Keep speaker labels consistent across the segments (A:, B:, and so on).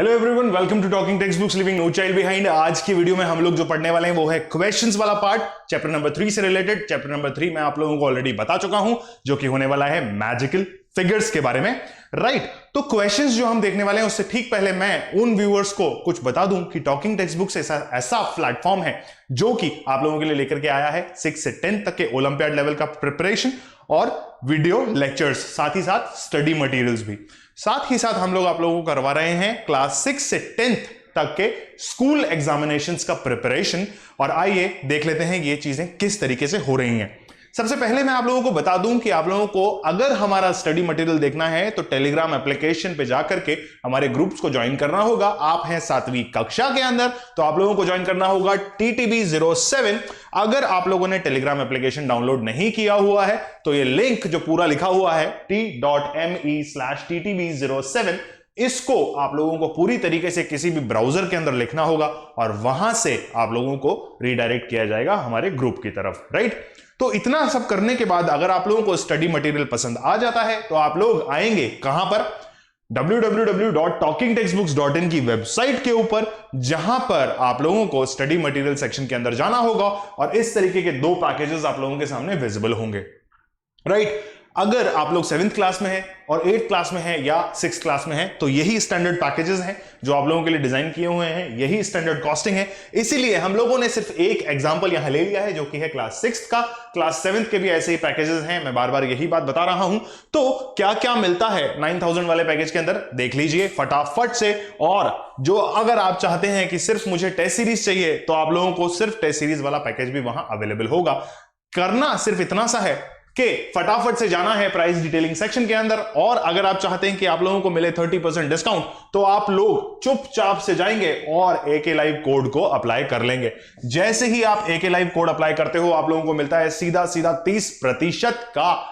A: Hello everyone, welcome to talking text books living no child behind. आज की video में हम लोग जो पढ़ने वाले हैं वो है क्वेश्चंस वाला पार्ट, चैप्टर नंबर 3 से रिलेटेड। चैप्टर नंबर 3 मैं आप लोगों को ऑलरेडी बता चुका हूं, जो कि होने वाला है मैजिकल फिगर्स के बारे में, राइट। तो क्वेश्चंस जो हम देखने वाले हैं उससे ठीक पहले मैं उन व्यूअर्स को कुछ बता दूं कि टॉकिंग टेक्स्ट बुक्स ऐसा प्लेटफॉर्म है जो कि आप लोगों के लिए लेकर के आया है 6 से 10 तक के ओलंपियाड लेवल का प्रिपरेशन और वीडियो लेक्चर्स, साथ ही साथ स्टडी मटेरियल्स भी। साथ ही साथ हम लोग आप लोगों को करवा रहे हैं क्लास 6 से 10th तक के स्कूल एग्जामिनेशंस का प्रिपरेशन। और आइए देख लेते हैं ये चीजें किस तरीके से हो रही हैं। सबसे पहले मैं आप लोगों को बता दूं कि आप लोगों को अगर हमारा स्टडी मटेरियल देखना है तो टेलीग्राम एप्लीकेशन पे जाकर के हमारे ग्रुप्स को ज्वाइन करना होगा। आप हैं 7वीं कक्षा के अंदर तो आप लोगों को ज्वाइन करना होगा TTB07। अगर आप लोगों ने टेलीग्राम एप्लीकेशन डाउनलोड नहीं किया हुआ है तो ये लिंक जो पूरा लिखा हुआ है t.me/TTB07, इसको आप लोगों को पूरी तरीके से किसी भी ब्राउजर के अंदर लिखना होगा और वहां से आप लोगों को रीडायरेक्ट किया जाएगा हमारे ग्रुप की तरफ, राइट। तो इतना सब करने के बाद अगर आप लोगों को स्टडी मटेरियल पसंद आ जाता है तो आप लोग आएंगे कहां पर, www.talkingtextbooks.in की वेबसाइट के ऊपर, जहां पर आप लोगों को स्टडी मटेरियल सेक्शन के अंदर जाना होगा और इस तरीके के दो पैकेजेस आप लोगों के सामने विजिबल होंगे, राइट। अगर आप लोग 7th क्लास में हैं और 8th क्लास में हैं या 6th क्लास में हैं तो यही स्टैंडर्ड पैकेजेस हैं जो आप लोगों के लिए डिजाइन किए हुए हैं, यही स्टैंडर्ड कॉस्टिंग है। इसीलिए हम लोगों ने सिर्फ एक एग्जांपल यहां ले लिया है जो कि है क्लास 6th का। क्लास 7th के भी ऐसे ही पैकेजेस हैं, मैं बार बार यही बात बता रहा हूं। तो क्या क्या मिलता है 9000 वाले पैकेज के अंदर देख लीजिए फटाफट से। और जो अगर आप चाहते हैं कि सिर्फ मुझे टेस्ट सीरीज चाहिए तो आप लोगों को सिर्फ टेस्ट सीरीज वाला पैकेज भी वहां अवेलेबल होगा। करना सिर्फ इतना सा है कि फटाफट से जाना है प्राइस डिटेलिंग सेक्शन के अंदर, और अगर आप चाहते हैं कि आप लोगों को मिले 30% डिस्काउंट तो आप लोग चुपचाप से जाएंगे और AK लाइव कोड को अप्लाई कर लेंगे। जैसे ही आप AK लाइव कोड अप्लाई करते हो आप लोगों को मिलता है सीधा 30% का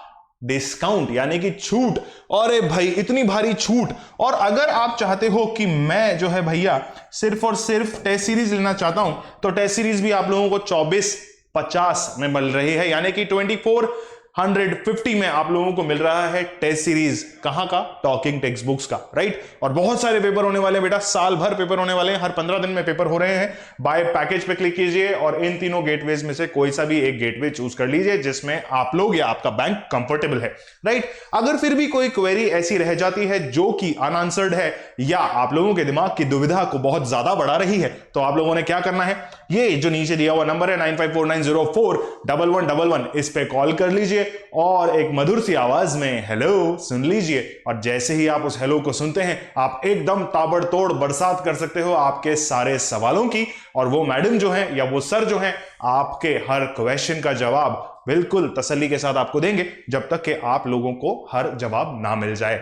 A: डिस्काउंट, यानी कि छूट। अरे भाई इतनी भारी छूट। और अगर आप चाहते हो कि मैं जो है भैया सिर्फ और सिर्फ टेस्ट सीरीज लेना चाहता हूं तो टेस्ट सीरीज भी आप लोगों को 2450 में मिल रही है, यानी कि 2450 में आप लोगों को मिल रहा है टेस्ट सीरीज। कहां का? टॉकिंग टेक्स्ट बुक्स का, राइट। और बहुत सारे पेपर होने वाले हैं बेटा, साल भर पेपर होने वाले हैं, हर 15 दिन में पेपर हो रहे हैं। बाय पैकेज पे क्लिक कीजिए और इन तीनों गेटवेज में से कोई सा भी एक गेटवे चूज कर लीजिए जिसमें आप लोग या आपका बैंक कंफर्टेबल है, राइट। अगर फिर भी कोई क्वेरी ऐसी रह जाती है जो कि अनआंसर्ड है या आप लोगों के दिमाग की दुविधा को बहुत ज्यादा बढ़ा रही है तो आप लोगों ने क्या करना है, ये जो नीचे दिया हुआ नंबर है 9549041111, इस पे कॉल कर लीजिए और एक मधुर सी आवाज में हेलो सुन लीजिए। और जैसे ही आप उस हेलो को सुनते हैं आप एकदम ताबड़तोड़ बरसात कर सकते हो आपके सारे सवालों की, और वो मैडम जो है या वो सर जो है आपके हर क्वेश्चन का जवाब बिल्कुल तसल्ली के साथ आपको देंगे जब तक कि आप लोगों को हर जवाब ना मिल जाए।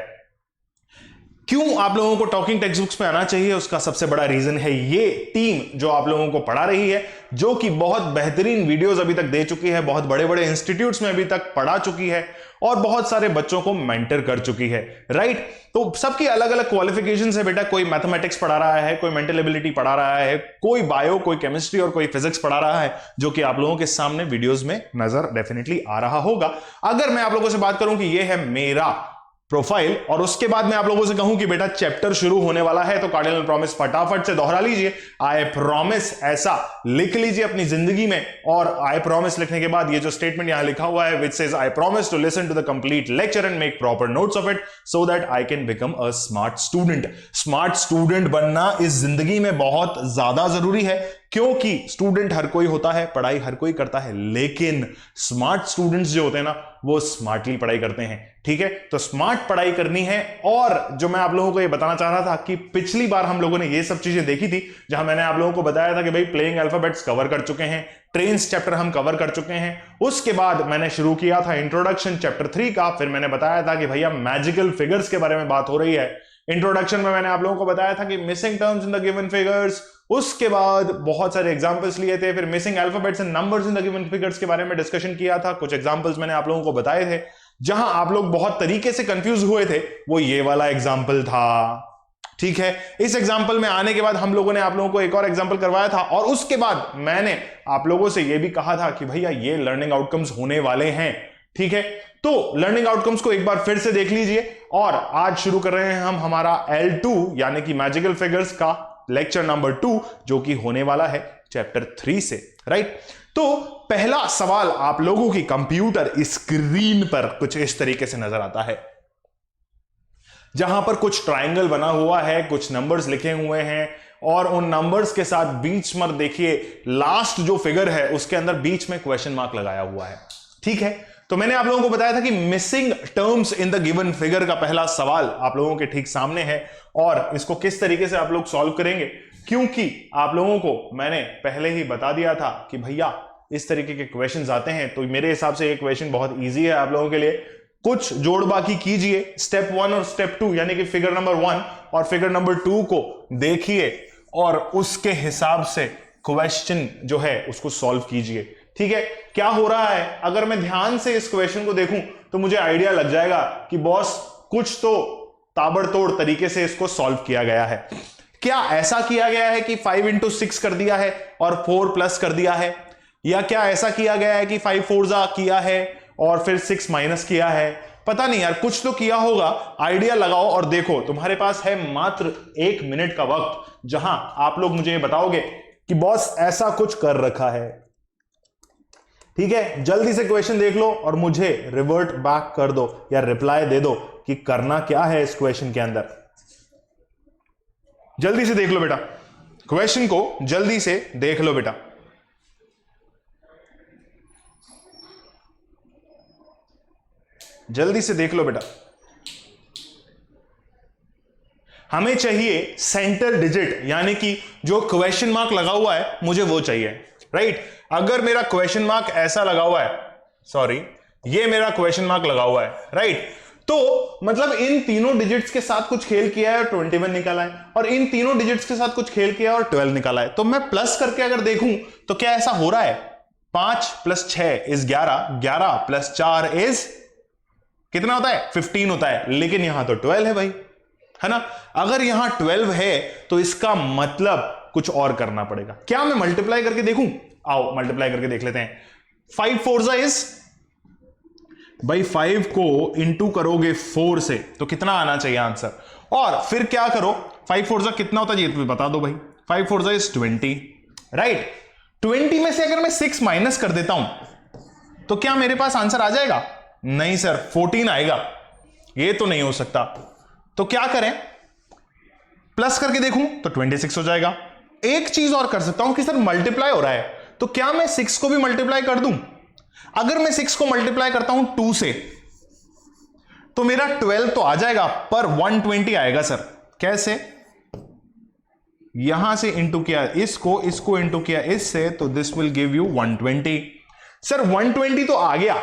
A: क्यों आप लोगों को टॉकिंग टेक्स्ट बुक्स पे आना चाहिए, उसका सबसे बड़ा रीजन है ये टीम जो आप लोगों को पढ़ा रही है, जो कि बहुत बेहतरीन वीडियोस अभी तक दे चुकी है, बहुत बड़े बड़े इंस्टीट्यूट्स में अभी तक पढ़ा चुकी है और बहुत सारे बच्चों को मेंटर कर चुकी है, राइट। तो सबकी अलग अलग क्वालिफिकेशंस है बेटा, कोई मैथमेटिक्स पढ़ा रहा है, कोई मेंटल एबिलिटी पढ़ा रहा है, कोई बायो, कोई केमिस्ट्री और कोई फिजिक्स पढ़ा रहा है, जो कि आप लोगों के सामने वीडियोस में नजर डेफिनेटली आ रहा होगा। अगर मैं आप लोगों से बात करूं कि ये है मेरा प्रोफाइल और उसके बाद मैं आप लोगों से कहूं कि बेटा चैप्टर शुरू होने वाला है तो कार्डिनल प्रॉमिस फटाफट से दोहरा लीजिए, आई प्रॉमिस ऐसा लिख लीजिए अपनी जिंदगी में। और आई प्रॉमिस लिखने के बाद ये जो स्टेटमेंट यहां लिखा हुआ है, which says I promise to listen to the complete lecture and make proper notes of it so that I can become a smart student. Smart student बनना इस जिंदगी में बहुत ज्यादा जरूरी है, क्योंकि स्टूडेंट हर कोई होता है, पढ़ाई हर कोई करता है, लेकिन स्मार्ट स्टूडेंट्स जो होते हैं ना वो स्मार्टली पढ़ाई करते हैं, ठीक है। तो स्मार्ट पढ़ाई करनी है। और जो मैं आप लोगों को ये बताना चाह रहा था कि पिछली बार हम लोगों ने ये सब चीजें देखी थी जहां मैंने आप लोगों को बताया था कि भाई प्लेइंग अल्फाबेट्स कवर कर चुके हैं, ट्रेन्स चैप्टर हम कवर कर चुके हैं। उसके बाद मैंने शुरू किया था इंट्रोडक्शन चैप्टर 3 का, फिर मैंने बताया था कि भैया मैजिकल फिगर्स के बारे में बात हो रही है। इंट्रोडक्शन में मैंने आप लोगों को बताया था कि missing terms in the given figures, उसके बाद बहुत सारे एग्जांपल्स लिए थे, फिर missing alphabets and numbers in the given figures के बारे में डिस्कशन किया था। कुछ एग्जांपल्स मैंने आप लोगों को बताए थे जहां आप लोग बहुत तरीके से कंफ्यूज हुए थे, वो ये वाला एग्जांपल था, ठीक है। इस एग्जांपल में आने के बाद हम लोगों ने आप लोगों को एक और एग्जांपल करवाया था और उसके बाद मैंने आप लोगों से यह भी कहा था कि भैया ये लर्निंग आउटकम्स होने वाले हैं, ठीक है, तो लर्निंग आउटकम्स को एक बार फिर से देख लीजिए और आज शुरू कर रहे हैं हम हमारा L2 यानी कि मैजिकल फिगर्स का लेक्चर नंबर 2 जो कि होने वाला है चैप्टर 3 से, राइट। तो पहला सवाल आप लोगों की कंप्यूटर स्क्रीन पर कुछ इस तरीके से नजर आता है, जहां पर कुछ ट्रायंगल बना हुआ है, कुछ नंबर्स लिखे हुए हैं और उन नंबर्स के साथ बीच में देखिए लास्ट जो फिगर है उसके अंदर बीच में क्वेश्चन मार्क लगाया हुआ है, ठीक है। तो मैंने आप लोगों को बताया था कि missing terms in the given figure का पहला सवाल आप लोगों के ठीक सामने है और इसको किस तरीके से आप लोग सॉल्व करेंगे, क्योंकि आप लोगों को मैंने पहले ही बता दिया था कि भैया इस तरीके के क्वेश्चंस आते हैं, तो मेरे हिसाब से ये क्वेश्चन बहुत इजी है आप लोगों के लिए। कुछ जोड़ बाकी कीजिए, स्टेप 1 और स्टेप 2 यानी कि फिगर नंबर 1 और फिगर नंबर 2 को देखिए और उसके हिसाब से क्वेश्चन जो है उसको सॉल्व कीजिए, ठीक है। क्या हो रहा है, अगर मैं ध्यान से इस क्वेश्चन को देखूं तो मुझे आइडिया लग जाएगा कि बॉस कुछ तो ताबड़तोड़ तरीके से इसको सॉल्व किया गया है। क्या ऐसा किया गया है कि 5 into 6 कर दिया है और 4 प्लस कर दिया है, या क्या ऐसा किया गया है कि 5 4 किया है और फिर 6 माइनस किया है, पता नहीं यार, कुछ तो किया होगा। आइडिया लगाओ और देखो, तुम्हारे पास है मात्र 1 मिनट का वक्त जहां आप लोग मुझे बताओगे कि बॉस ऐसा कुछ कर रखा है, ठीक है। जल्दी से क्वेश्चन देख लो और मुझे रिवर्ट बैक कर दो या रिप्लाई दे दो कि करना क्या है इस क्वेश्चन के अंदर। जल्दी से देख लो बेटा, क्वेश्चन को जल्दी से देख लो बेटा। जल्दी से देख लो बेटा। हमें चाहिए सेंटर डिजिट, यानी कि जो क्वेश्चन मार्क लगा हुआ है मुझे वो चाहिए, राइट। अगर मेरा क्वेश्चन मार्क ऐसा लगा हुआ है, सॉरी ये मेरा क्वेश्चन मार्क लगा हुआ है, राइट, तो मतलब इन तीनों डिजिट्स के साथ कुछ खेल किया है और 21 निकाला है, और इन तीनों डिजिट्स के साथ कुछ खेल किया है और 12 निकाला है। तो मैं प्लस करके अगर देखूं तो क्या ऐसा हो रहा है, 5 + 6 = 11, 11 + 4 = कितना होता है, 15 होता है, लेकिन यहां तो 12 है भाई, है ना। अगर यहां 12 है तो इसका मतलब कुछ और करना पड़ेगा। क्या मैं मल्टीप्लाई करके देखूं, आओ मल्टीप्लाई करके देख लेते हैं। 5 4 इज, भाई 5 को इंटू करोगे 4 से तो कितना आना चाहिए आंसर, और फिर क्या करो, 5 4 कितना होता है ये तो बता दो भाई। 5 4 इज 20, राइट। 20 में से अगर मैं 6 माइनस कर देता हूं तो क्या मेरे पास आंसर आ जाएगा, नहीं सर 14 आएगा, ये तो नहीं हो सकता। तो क्या करें, प्लस करके देखूं तो 26 हो जाएगा। एक चीज और कर सकता हूं कि सर मल्टीप्लाई हो रहा है, तो क्या मैं 6 को भी मल्टीप्लाई कर दूं। अगर मैं 6 को मल्टीप्लाई करता हूं 2 से तो मेरा 12 तो आ जाएगा, पर 120 आएगा सर। कैसे, यहां से इंटू किया इसको इंटू किया इससे, तो this will give you 120। Sir 120 तो आ गया,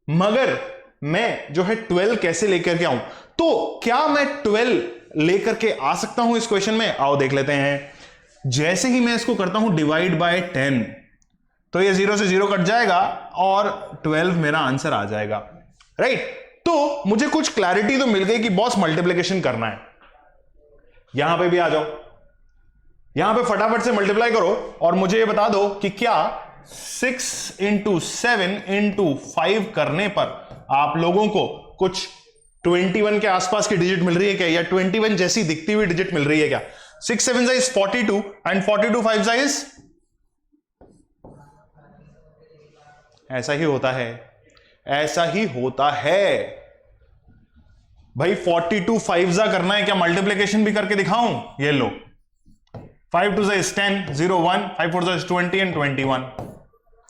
A: मगर मैं जो है 12 कैसे लेकर के आऊं, तो क्या मैं 12 लेकर के आ सकता हूं इस क्वेश्चन में, आओ देख लेते हैं। जैसे ही मैं इसको करता हूं डिवाइड बाय 10 तो ये 0 से 0 कट जाएगा और 12 मेरा आंसर आ जाएगा, राइट। तो मुझे कुछ क्लैरिटी तो मिल गई कि बॉस मल्टीप्लिकेशन करना है। यहां पे भी आ जाओ, यहां पे फटाफट से मल्टीप्लाई करो और मुझे ये बता दो कि क्या 6 × 7 × 5 करने पर आप लोगों को कुछ 21 के आसपास की डिजिट मिल रही है क्या, या 21 जैसी दिखती हुई डिजिट मिल रही है क्या। 6 7 इज 42 एंड 42 5 इज, ऐसा ही होता है, ऐसा ही होता है भाई। 42 5 करना है क्या, मल्टीप्लिकेशन भी करके दिखाऊं, ये लो 5 2 is 10 0 1 5 4 is 20 and 21,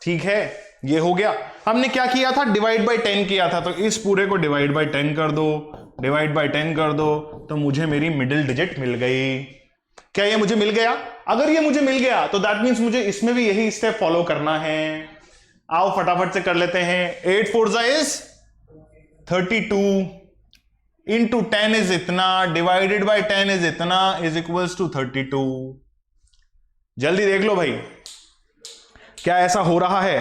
A: ठीक है, ये हो गया। हमने क्या किया था, डिवाइड बाय 10 किया था, तो इस पूरे को डिवाइड बाय 10 कर दो, डिवाइड बाय 10 कर दो, तो मुझे मेरी मिडिल डिजिट मिल गई। क्या ये मुझे मिल गया, अगर ये मुझे मिल गया तो दैट मींस मुझे इसमें भी यही स्टेप फॉलो करना है। आओ फटाफट से कर लेते हैं। 8 4 is 32 इंटू 10 इज इतना, डिवाइडेड बाय 10 इज इतना, इज इक्वल्स टू 32। जल्दी देख लो भाई, क्या ऐसा हो रहा है,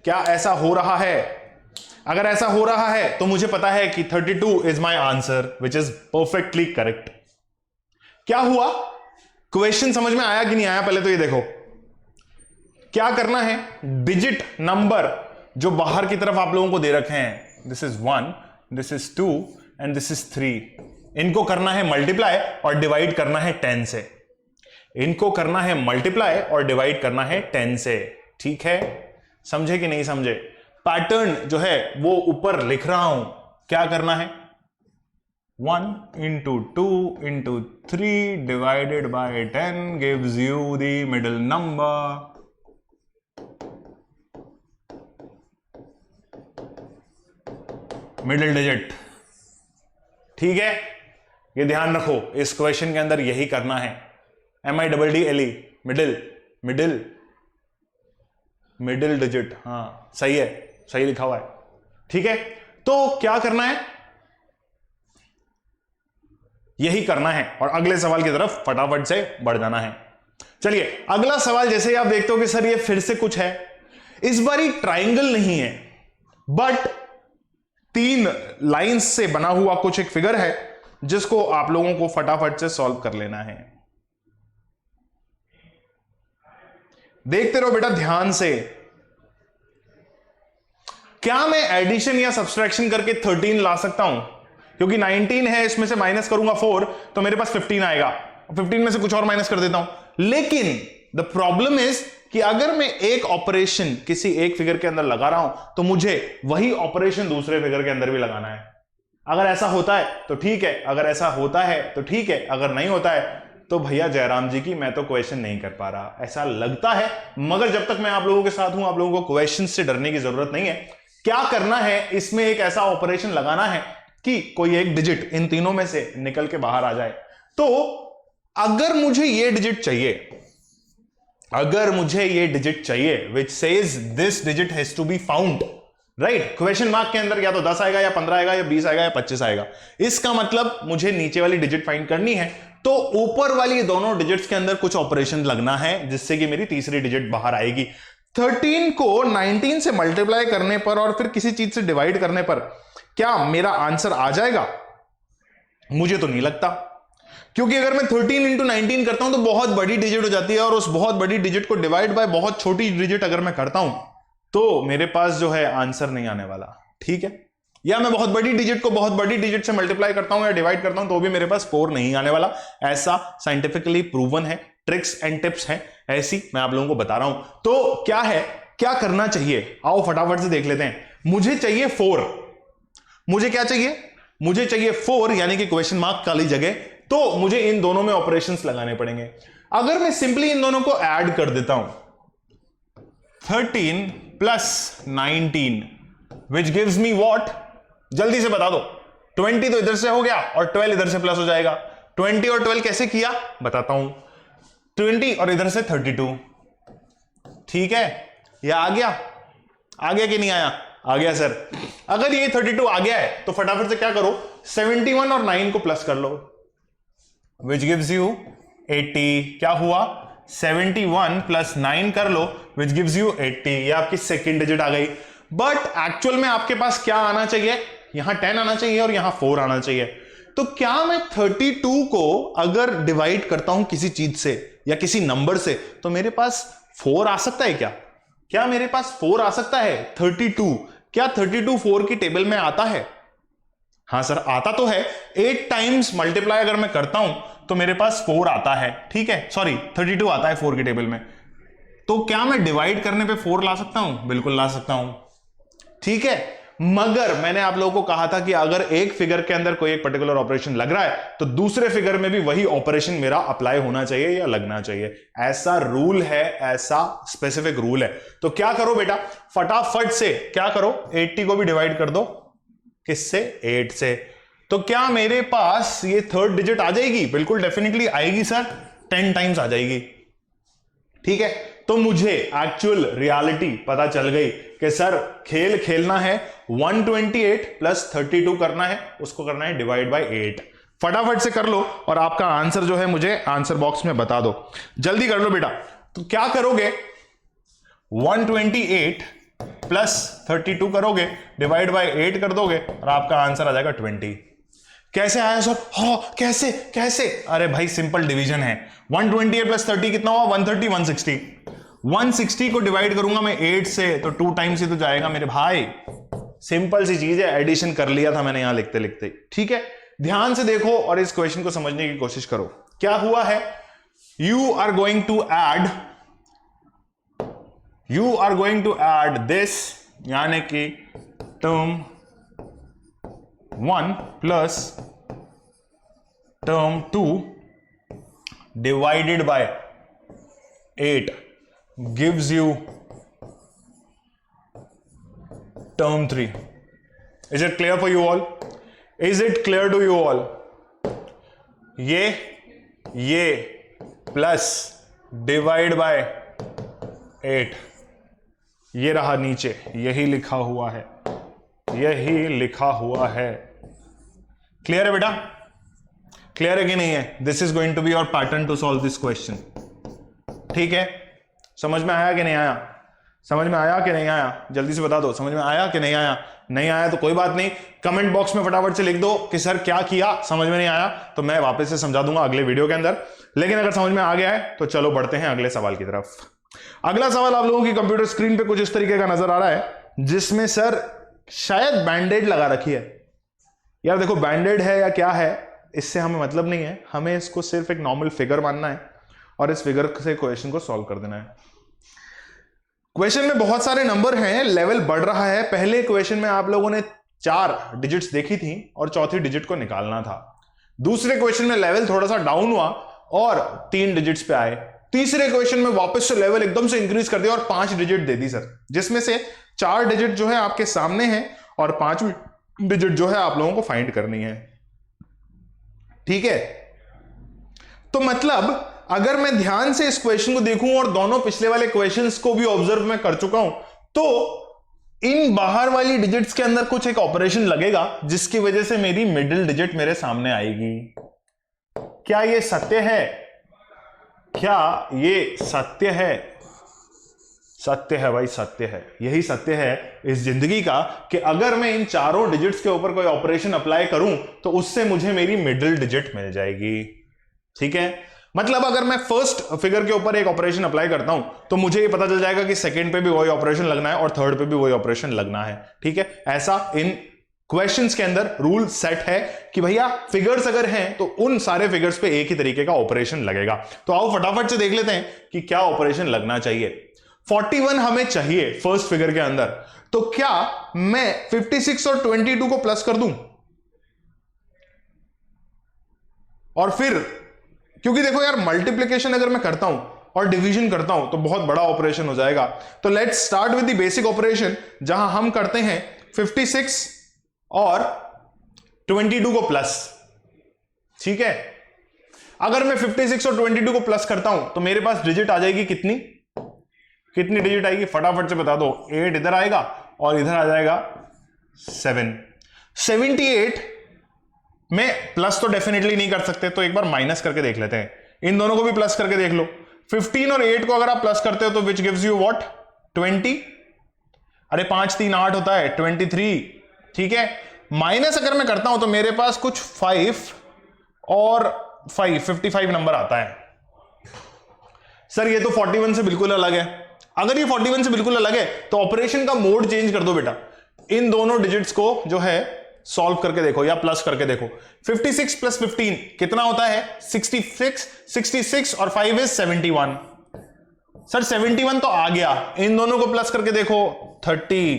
A: क्या ऐसा हो रहा है। अगर ऐसा हो रहा है तो मुझे पता है कि 32 is my answer which is perfectly correct. क्या हुआ, क्वेश्चन समझ में आया कि नहीं आया, पहले तो ये देखो। क्या करना है, डिजिट नंबर जो बाहर की तरफ आप लोगों को दे रखे हैं, this is 1, this is 2 and this is 3, इनको करना है मल्टीप्लाई और डिवाइड करना है 10 से। इनको करना है मल्टीप्लाई और डिवाइड करना है 10 से। ठीक है, समझे कि नहीं समझे? पैटर्न जो है वो ऊपर लिख रहा हूं, क्या करना है, 1 into 2 into 3 divided by 10 gives you the middle number. Middle digit. ठीक है, ये ध्यान रखो, इस क्वेश्चन के अंदर यही करना है। MIDDLE, middle, middle, middle digit. हाँ सही है, सही लिखा हुआ है। ठीक है, तो क्या करना है, यही करना है और अगले सवाल की तरफ फटाफट से बढ़ जाना है। चलिए अगला सवाल, जैसे ही आप देखते हो कि सर ये फिर से कुछ है, इस बार ये ट्राइंगल नहीं है बट 3 लाइंस से बना हुआ कुछ एक फिगर है जिसको आप लोगों को फटाफट से सॉल्व कर लेना है। देखते रहो बेटा ध्यान से। क्या मैं एडिशन या सब्सट्रैक्शन करके 13 ला सकता हूं? क्योंकि 19 है, इसमें से माइनस करूंगा 4 तो मेरे पास 15 आएगा, 15 में से कुछ और माइनस कर देता हूं। लेकिन द प्रॉब्लम इज कि अगर मैं एक ऑपरेशन किसी एक फिगर के अंदर लगा रहा हूं तो मुझे वही ऑपरेशन दूसरे फिगर के अंदर भी लगाना है। अगर ऐसा होता है तो ठीक है, अगर ऐसा होता है तो ठीक है, अगर नहीं होता है तो भैया जयराम जी की मैं तो क्वेश्चन नहीं कर पा रहा, ऐसा लगता है। मगर जब तक मैं आप लोगों के साथ हूं, आप लोगों को क्वेश्चन से डरने की जरूरत नहीं है। क्या करना है, इसमें एक ऐसा ऑपरेशन लगाना है कि कोई एक डिजिट इन तीनों में से निकल के बाहर आ जाए। तो अगर मुझे ये डिजिट चाहिए, अगर मुझे ये डिजिट चाहिए which says this digit has to be found, right, question mark के अंदर या तो 10 आएगा या 15 आएगा या 20 आएगा या 25 आएगा। इसका मतलब मुझे नीचे वाली डिजिट फाइंड करनी है, तो ऊपर वाली दोनों डिजिट्स के अंदर कुछ ऑपरेशन लगना है जिससे कि मेरी तीसरी डिजिट बाहर आएगी। 13 को 19 से मल्टीप्लाई करने पर और फिर किसी चीज से डिवाइड करने पर क्या मेरा आंसर आ जाएगा? मुझे तो नहीं लगता, क्योंकि अगर मैं 13 इंटू 19 करता हूं तो बहुत बड़ी डिजिट हो जाती है और उस बहुत बड़ी डिजिट को डिवाइड बाय बहुत छोटी डिजिट अगर मैं करता हूं तो मेरे पास जो है आंसर नहीं आने वाला। ठीक है, या मैं बहुत बड़ी डिजिट को बहुत बड़ी डिजिट से मल्टीप्लाई करता हूं या डिवाइड करता हूं तो भी मेरे पास 4 नहीं आने वाला। ऐसा साइंटिफिकली प्रूवन है, ट्रिक्स एंड टिप्स हैं ऐसी, मैं आप लोगों को बता रहा हूं। तो क्या है, क्या करना चाहिए, आओ फटाफट से देख लेते हैं। मुझे चाहिए 4, मुझे क्या चाहिए, मुझे चाहिए 4 यानी कि क्वेश्चन मार्क वाली जगह। तो मुझे इन दोनों में ऑपरेशंस लगाने पड़ेंगे। अगर मैं सिंपली इन दोनों को ऐड कर देता हूं, 13 plus 19 which gives me what, जल्दी से बता दो। 20 तो इधर से हो गया और 12 इधर से प्लस हो जाएगा। 20 और 12 कैसे किया बताता हूं, 20 और इधर से 32। ठीक है, यह आ गया, आ गया कि नहीं आया? आ गया सर। अगर ये 32 आ गया है तो फटाफट से क्या करो, 71 और 9 को प्लस कर लो, विच गिव्स यू 80। क्या हुआ, 71 प्लस 9 कर लो विच गिव्स यू 80। ये आपकी सेकेंड डिजिट आ गई। बट एक्चुअल में आपके पास क्या आना चाहिए, यहां 10 आना चाहिए और यहां 4 आना चाहिए। तो क्या मैं 32 को अगर डिवाइड करता हूं किसी चीज से या किसी नंबर से तो मेरे पास 4 आ सकता है क्या? क्या मेरे पास 4 आ सकता है? 32, क्या 32 4 की टेबल में आता है? हां सर आता तो है। 8 टाइम्स मल्टीप्लाई अगर मैं करता हूं तो मेरे पास 4 आता है। ठीक है, सॉरी 32 आता है 4 की टेबल में। तो क्या मैं डिवाइड करने पे 4 ला सकता हूं? बिल्कुल ला सकता हूं। ठीक है, मगर मैंने आप लोगों को कहा था कि अगर एक फिगर के अंदर कोई एक पर्टिकुलर ऑपरेशन लग रहा है तो दूसरे फिगर में भी वही ऑपरेशन मेरा अप्लाई होना चाहिए या लगना चाहिए। ऐसा रूल है, ऐसा स्पेसिफिक रूल है। तो क्या करो बेटा, फटाफट से क्या करो, 80 को भी डिवाइड कर दो, किससे? 8 से। तो क्या मेरे पास ये थर्ड डिजिट आ जाएगी? बिल्कुल डेफिनेटली आएगी सर, 10 टाइम्स आ जाएगी। ठीक है, तो मुझे एक्चुअल रियलिटी पता चल गई कि सर खेल खेलना है 128 प्लस 32 करना है, उसको करना है डिवाइड बाय 8। फटाफट से कर लो और आपका आंसर जो है मुझे आंसर बॉक्स में बता दो, जल्दी कर लो बेटा। तो क्या करोगे, 128 प्लस 32 करोगे, डिवाइड बाय 8 कर दोगे और आपका आंसर आ जाएगा 20। कैसे आया सर? हाँ कैसे कैसे? अरे भाई सिंपल डिवीजन है। 128 प्लस 30 कितना हुआ? 130, 160। 160 को डिवाइड करूंगा मैं 8 से तो 2 टाइम्स ही तो जाएगा मेरे भाई। सिंपल सी चीज है, एडिशन कर लिया था मैंने यहां लिखते लिखते। ठीक है, ध्यान से देखो और इस क्वेश्चन को समझने की कोशिश करो। क्या हुआ है, you are going to add this, यानी कि term 1 plus term 2 divided by 8 gives you term 3. Is it clear for you all? Is it clear to you all? ये प्लस डिवाइड बाय 8, ये रहा नीचे, यही लिखा हुआ है, यही लिखा हुआ है। क्लियर है बेटा? क्लियर है कि नहीं है? This is going to be your pattern to solve this question. ठीक है, समझ में आया कि नहीं आया? समझ में आया कि नहीं आया? जल्दी से बता दो, समझ में आया कि नहीं आया? नहीं आया तो कोई बात नहीं, कमेंट बॉक्स में फटाफट से लिख दो कि सर क्या किया, समझ में नहीं आया तो मैं वापस से समझा दूंगा अगले वीडियो के अंदर। लेकिन अगर समझ में आ गया है तो चलो बढ़ते हैं अगले सवाल की तरफ। अगला सवाल आप लोगों की कंप्यूटर स्क्रीन पे कुछ इस तरीके का नजर आ रहा है, जिसमें सर शायद बैंडेड लगा रखी है। यार देखो, बैंडेड है या क्या है इससे हमें मतलब नहीं है, हमें इसको सिर्फ एक नॉर्मल फिगर मानना है और इस फिगर से क्वेश्चन को सॉल्व कर देना है। क्वेश्चन में बहुत सारे नंबर हैं, लेवल बढ़ रहा है। पहले क्वेश्चन में आप लोगों ने 4 डिजिट्स देखी थी और चौथी डिजिट को निकालना था। दूसरे क्वेश्चन में लेवल थोड़ा सा डाउन हुआ और 3 डिजिट्स पे आए। तीसरे क्वेश्चन में वापस से लेवल एकदम से इंक्रीज कर दिया और 5 डिजिट दे दी सर, जिसमें से 4 डिजिट जो है आपके सामने है और 5वीं डिजिट जो है आप लोगों को फाइंड करनी है। ठीक है, तो मतलब अगर मैं ध्यान से इस क्वेश्चन को देखूं और दोनों पिछले वाले क्वेश्चंस को भी ऑब्जर्व मैं कर चुका हूं, तो इन बाहर वाली डिजिट्स के अंदर कुछ एक ऑपरेशन लगेगा जिसकी वजह से मेरी मिडिल डिजिट मेरे सामने आएगी। क्या ये सत्य है? क्या ये सत्य है? सत्य है भाई, सत्य है। यही सत्य है इस जिंदगी का कि अगर मैं इन चारों डिजिट्स के ऊपर कोई ऑपरेशन अप्लाई करूं तो उससे मुझे मेरी मिडिल डिजिट मिल जाएगी। ठीक है, मतलब अगर मैं फर्स्ट फिगर के ऊपर एक ऑपरेशन अप्लाई करता हूं तो मुझे ये पता चल जाएगा कि सेकंड पे भी वही ऑपरेशन लगना है और थर्ड पे भी वही ऑपरेशन लगना है। ठीक है, ऐसा इन क्वेश्चंस के अंदर रूल सेट है कि भैया फिगर्स अगर हैं तो उन सारे फिगर्स पे एक ही तरीके का ऑपरेशन लगेगा। तो आओ फटाफट से देख लेते हैं कि क्या ऑपरेशन लगना चाहिए। 41 हमें चाहिए फर्स्ट फिगर के अंदर, तो क्या मैं 56 और 22 को प्लस कर दूं? और फिर क्योंकि देखो यार, मल्टीप्लिकेशन अगर मैं करता हूं और डिवीजन करता हूं तो बहुत बड़ा ऑपरेशन हो जाएगा। तो let's start with the basic operation, जहां हम करते हैं 56 और 22 को प्लस। ठीक है, अगर मैं 56 और 22 को प्लस करता हूं तो मेरे पास डिजिट आ जाएगी कितनी? कितनी डिजिट आएगी फटाफट से बता दो। 8 इधर आएगा और इधर आ जाएगा 7। 78 में प्लस तो डेफिनेटली नहीं कर सकते, तो एक बार माइनस करके देख लेते हैं। इन दोनों को भी प्लस करके देख लो। 15 और 8 को अगर आप प्लस करते हो तो विच गिव्स यू व्हाट? 20। अरे 5 3 8 होता है 23। ठीक है, माइनस अगर मैं करता हूं तो मेरे पास कुछ 5 और 5 55 नंबर आता है। सर ये तो 41 से बिल्कुल अलग है। अगर ये 41 से बिल्कुल अलग है तो ऑपरेशन का मोड चेंज कर दो बेटा। इन दोनों डिजिट्स को जो है सॉल्व करके देखो या प्लस करके देखो। 56 प्लस 15 कितना होता है? 66। 66 और 5 इज 71। सर 71 तो आ गया, इन दोनों को प्लस करके देखो 30।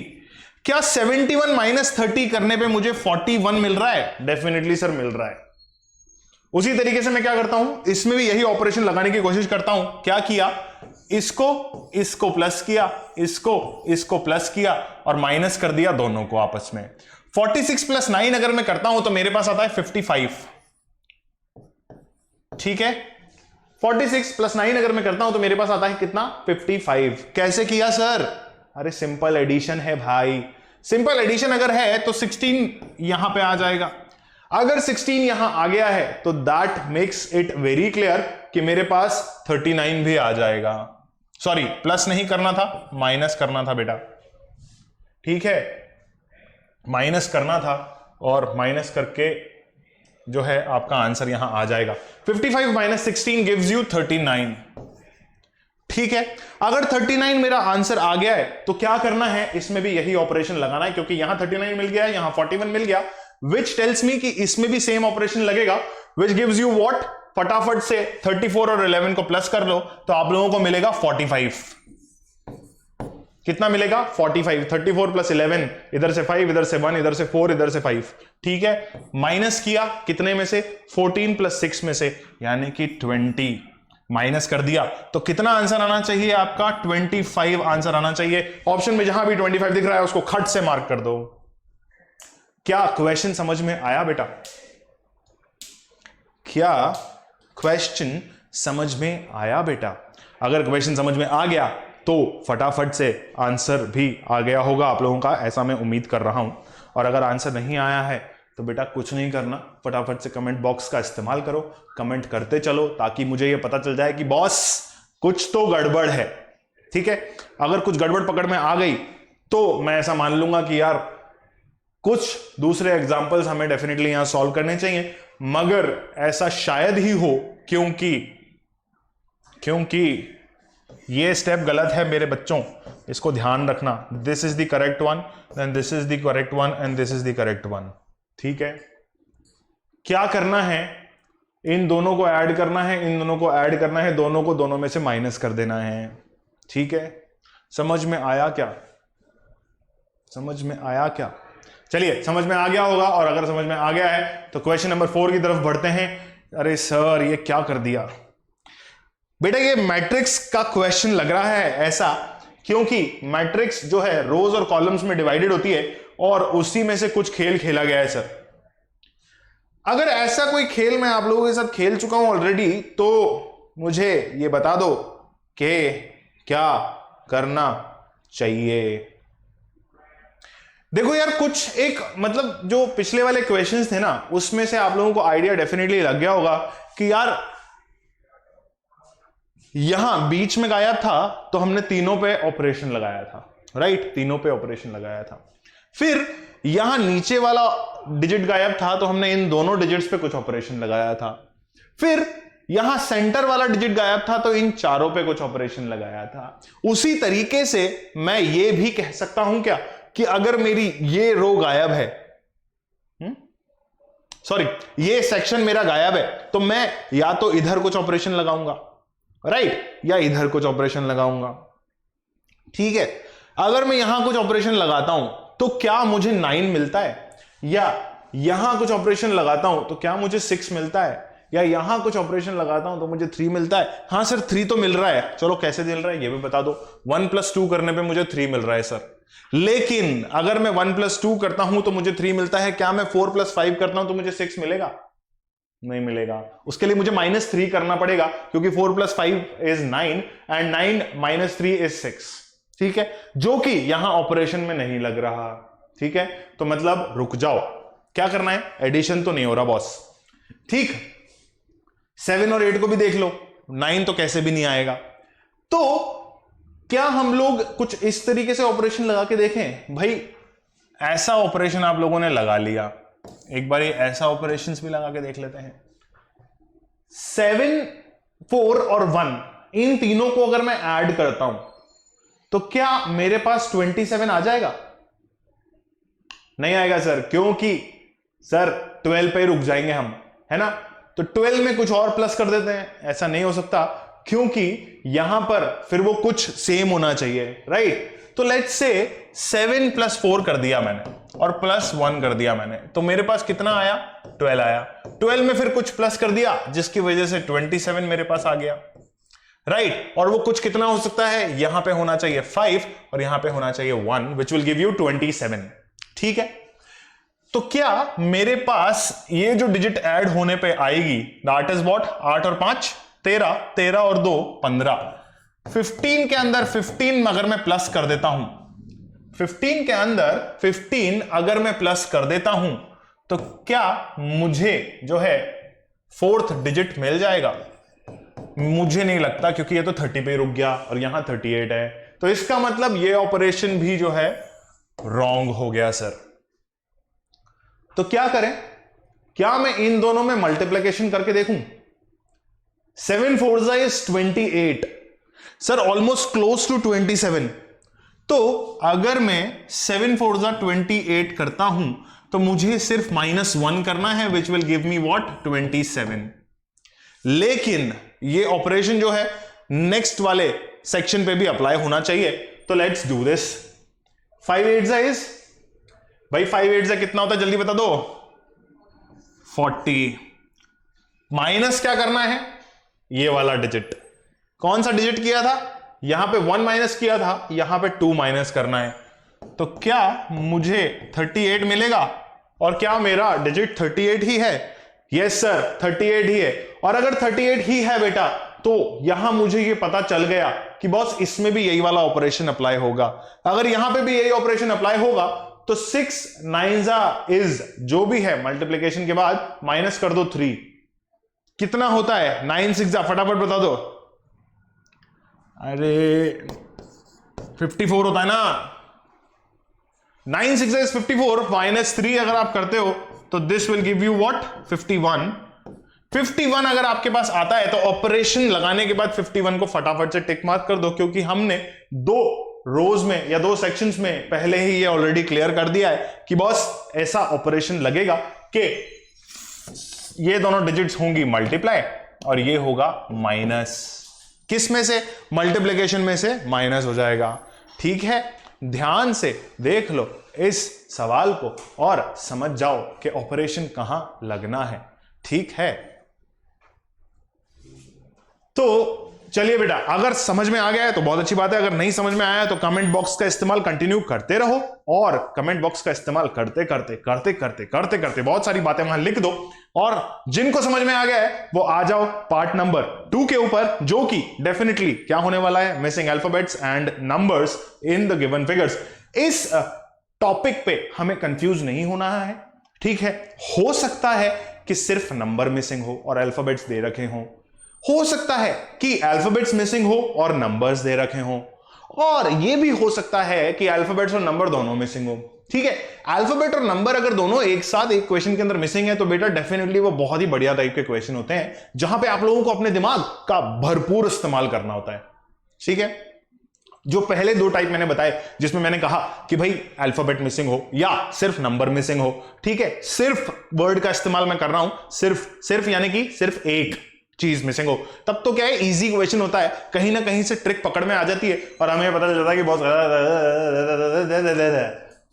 A: क्या 71 माइनस 30 करने पे मुझे 41 मिल रहा है? डेफिनेटली सर मिल रहा है। उसी तरीके से मैं क्या करता हूं, इसमें भी यही ऑपरेशन लगाने की कोशिश करता हूं। क्या किया? इसको प्लस किया, इसको प्लस किया और माइनस कर दिया दोनों को आपस में। 46 प्लस 9 अगर मैं करता हूं तो मेरे पास आता है 55। ठीक है, 46 प्लस 9 अगर मैं करता हूं तो मेरे पास आता है कितना? 55। कैसे किया सर? अरे सिंपल एडिशन है भाई। सिंपल एडिशन अगर है तो 16 यहां पे आ जाएगा। अगर 16 यहां आ गया है तो that makes it very clear कि मेरे पास 39 भी आ जाएगा। सॉरी, प्लस नहीं करना था, माइनस करना था बेटा। ठीक है, माइनस करना था और माइनस करके जो है आपका आंसर यहां आ जाएगा। 55 माइनस 16 गिव्स यू 39। ठीक है, अगर 39 मेरा आंसर आ गया है तो क्या करना है, इसमें भी यही ऑपरेशन लगाना है, क्योंकि यहां 39 मिल गया है, यहां 41 मिल गया, विच टेल्स मी कि इसमें भी सेम ऑपरेशन लगेगा, विच गिव्स यू व्हाट, फटाफट से 34 और 11 को प्लस कर लो तो आप लोगों को मिलेगा 45। कितना मिलेगा? 45। 34 प्लस 11, इधर से 5, इधर से 1, इधर से 4, इधर से 5। ठीक है, माइनस किया कितने में से? 14 प्लस 6 में से, यानी कि 20 माइनस कर दिया तो कितना आंसर आना चाहिए आपका? 25 आंसर आना चाहिए। ऑप्शन में जहां भी 25 दिख रहा है उसको खट से मार्क कर दो। क्या क्वेश्चन समझ में आया बेटा? क्या क्वेश्चन समझ में आया बेटा? अगर क्वेश्चन समझ में आ गया तो फटाफट से आंसर भी आ गया होगा आप लोगों का, ऐसा मैं उम्मीद कर रहा हूं। और अगर आंसर नहीं आया है तो बेटा कुछ नहीं करना, फटाफट से कमेंट बॉक्स का इस्तेमाल करो, कमेंट करते चलो, ताकि मुझे यह पता चल जाए कि बॉस कुछ तो गड़बड़ है। ठीक है, अगर कुछ गड़बड़ पकड़ में आ गई तो मैं ऐसा मान लूंगा कि यार कुछ दूसरे एग्जाम्पल्स हमें डेफिनेटली यहां सॉल्व करने चाहिए, मगर ऐसा शायद ही हो, क्योंकि ये स्टेप गलत है मेरे बच्चों, इसको ध्यान रखना। This is the correct one, then this is the correct one, and this is the correct one. ठीक है, क्या करना है? इन दोनों को ऐड करना है, इन दोनों को ऐड करना है, दोनों को दोनों में से माइनस कर देना है। ठीक है, समझ में आया क्या? समझ में आया क्या? चलिए, समझ में आ गया होगा, और अगर समझ में आ गया है तो क्वेश्चन नंबर 4 की तरफ बढ़ते हैं। अरे सर ये क्या कर दिया बेटा? ये मैट्रिक्स का क्वेश्चन लग रहा है ऐसा, क्योंकि मैट्रिक्स जो है रोज और कॉलम्स में डिवाइडेड होती है, और उसी में से कुछ खेल खेला गया है सर। अगर ऐसा कोई खेल मैं आप लोगों के साथ खेल चुका हूं ऑलरेडी, तो मुझे ये बता दो कि क्या करना चाहिए। देखो यार, कुछ एक मतलब जो पिछले वाले क्वेश्चंस थे ना, उसमें से आप लोगों को आइडिया डेफिनेटली लग गया होगा कि यार यहां बीच में गायब था तो हमने तीनों पे ऑपरेशन लगाया था, राइट? तीनों पे ऑपरेशन लगाया था। फिर यहां नीचे वाला डिजिट गायब था तो हमने इन दोनों डिजिट्स पे कुछ ऑपरेशन लगाया था। फिर यहां सेंटर वाला डिजिट गायब था तो इन चारों पे कुछ ऑपरेशन लगाया था। उसी तरीके से मैं ये भी कह सकता हूं क्या कि अगर मेरी ये रो गायब है, सॉरी ये सेक्शन मेरा गायब है, तो मैं या तो इधर कुछ ऑपरेशन लगाऊंगा, राइट, या इधर कुछ ऑपरेशन लगाऊंगा। ठीक है, अगर मैं यहां कुछ ऑपरेशन लगाता हूं तो क्या मुझे 9 मिलता है, या यहां कुछ ऑपरेशन लगाता हूं तो क्या मुझे 6 मिलता है, या यहां कुछ ऑपरेशन लगाता हूं तो मुझे 3 मिलता है? हाँ सर 3 तो मिल रहा है, चलो कैसे मिल रहा है ये भी बता दो। 1 + 2 करने पे मुझे 3 मिल रहा है सर, लेकिन अगर मैं 1 + 2 करता हूं तो मुझे 3 मिलता है, क्या मैं 4 + 5 करता हूं तो मुझे 6 मिलेगा? नहीं मिलेगा। उसके लिए मुझे -3 करना पड़ेगा, क्योंकि 4 + 5 = 9 एंड 9 - 3 = 6। ठीक है, जो कि यहां ऑपरेशन में नहीं लग रहा। ठीक है, तो मतलब रुक जाओ, क्या करना है? एडिशन तो नहीं हो रहा बॉस। ठीक, 7 और 8 को भी देख लो, 9 तो कैसे भी नहीं आएगा। तो क्या हम लोग कुछ इस तरीके से ऑपरेशन लगा के देखें? भाई ऐसा ऑपरेशन आप लोगों ने लगा लिया, एक बार ऐसा ऑपरेशन भी लगा के देख लेते हैं। 7, 4 और 1 इन तीनों को अगर मैं ऐड करता हूं तो क्या मेरे पास 27 आ जाएगा? नहीं आएगा सर, क्योंकि सर 12 पे रुक जाएंगे हम, है ना? तो 12 में कुछ और प्लस कर देते हैं, ऐसा नहीं हो सकता, क्योंकि यहां पर फिर वो कुछ सेम होना चाहिए, राइट? तो लेट्स से 7 + 4 कर दिया मैंने और +1 कर दिया मैंने, तो मेरे पास कितना आया? 12 आया। 12 में फिर कुछ प्लस कर दिया जिसकी वजह से 27 मेरे पास आ गया, राइट? और वो कुछ कितना हो सकता है? यहां पे होना चाहिए 5 और यहां पे होना चाहिए 1, विच विल गिव यू 27। ठीक है, तो क्या मेरे पास ये जो डिजिट ऐड होने पे आएगी, दैट इज व्हाट? 8 और 5 13, 13 और 2 15, 15 के अंदर 15 अगर मैं प्लस कर देता हूं, 15 के अंदर 15 अगर मैं प्लस कर देता हूं तो क्या मुझे जो है 4th डिजिट मिल जाएगा? मुझे नहीं लगता, क्योंकि ये तो 30 पे रुक गया और यहां 38 है, तो इसका मतलब ये ऑपरेशन भी जो है रॉन्ग हो गया सर। तो क्या करें? क्या मैं इन दोनों में मल्टीप्लिकेशन करके देखूं? 7 4 = 28, सर ऑलमोस्ट क्लोज टू 27। तो अगर मैं 7 4 28 करता हूं तो मुझे सिर्फ -1 करना है, which will give me what 27। लेकिन ये ऑपरेशन जो है नेक्स्ट वाले सेक्शन पे भी अप्लाई होना चाहिए, तो लेट्स डू दिस। 5 8 इज, भाई 5 8 कितना होता है जल्दी बता दो, 40। माइनस क्या करना है, ये वाला डिजिट। कौन सा डिजिट किया था, यहां पे 1 माइनस किया था, यहां पे 2 माइनस करना है। तो क्या मुझे 38 मिलेगा, और क्या मेरा डिजिट 38 ही है? यस सर 38 ही है। और अगर 38 ही है बेटा, तो यहां मुझे ये पता चल गया कि बॉस इसमें भी यही वाला ऑपरेशन अप्लाई होगा। अगर यहां पे भी यही ऑपरेशन अप्लाई होगा तो 6 9 इज, जो भी है मल्टीप्लीकेशन के बाद माइनस कर दो 3, कितना होता है 9 6 फटाफट बता दो। अरे 54 होता है ना, 9 6 इज 54, -3 अगर आप करते हो तो this will give you what 51। 51 अगर आपके पास आता है तो ऑपरेशन लगाने के बाद 51 को फटाफट से टिक मार्क कर दो, क्योंकि हमने 2 रोज में या 2 सेक्शंस में पहले ही ये ऑलरेडी क्लियर कर दिया है कि बॉस ऐसा ऑपरेशन लगेगा कि ये दोनों डिजिट्स होंगी मल्टीप्लाई और ये होगा माइनस। किस में से, मल्टीप्लिकेशन में से माइनस हो जाएगा। ठीक है, ध्यान से देख लो इस सवाल को और समझ जाओ कि ऑपरेशन कहां लगना है। ठीक है, तो चलिए बेटा, अगर समझ में आ गया है तो बहुत अच्छी बात है, अगर नहीं समझ में आया तो कमेंट बॉक्स का इस्तेमाल कंटिन्यू करते रहो, और कमेंट बॉक्स का इस्तेमाल करते करते करते करते करते करते बहुत सारी बातें वहां लिख दो। और जिनको समझ में आ गया है वो आ जाओ पार्ट नंबर 2 के ऊपर, जो कि डेफिनेटली क्या होने वाला है, missing alphabets and numbers in the given figures. इस टॉपिक पे हमें कंफ्यूज नहीं होना है। ठीक है, हो सकता है कि सिर्फ नंबर मिसिंग हो और अल्फाबेट्स दे रखे हो सकता है कि अल्फाबेट्स मिसिंग हो और नंबर्स दे रखे हों, और यह भी हो सकता है कि अल्फाबेट्स और नंबर दोनों मिसिंग हो। ठीक है, अल्फाबेट और नंबर अगर दोनों एक साथ एक क्वेश्चन के अंदर मिसिंग है तो बेटा डेफिनेटली वो बहुत ही बढ़िया टाइप के क्वेश्चन होते हैं, जहां पे आप लोगों को अपने दिमाग का भरपूर इस्तेमाल करना होता है। ठीक है, जो पहले 2 टाइप मैंने बताए, जिसमें मैंने कहा कि भाई अल्फाबेट मिसिंग हो या सिर्फ नंबर मिसिंग हो। ठीक है, सिर्फ वर्ड का इस्तेमाल मैं कर रहा हूं, सिर्फ यानी कि सिर्फ एक चीज मिसिंग हो, तब तो क्या है इजी क्वेश्चन होता है, कहीं ना कहीं से ट्रिक पकड़ में आ जाती है और हमें पता चलता है कि बहुत।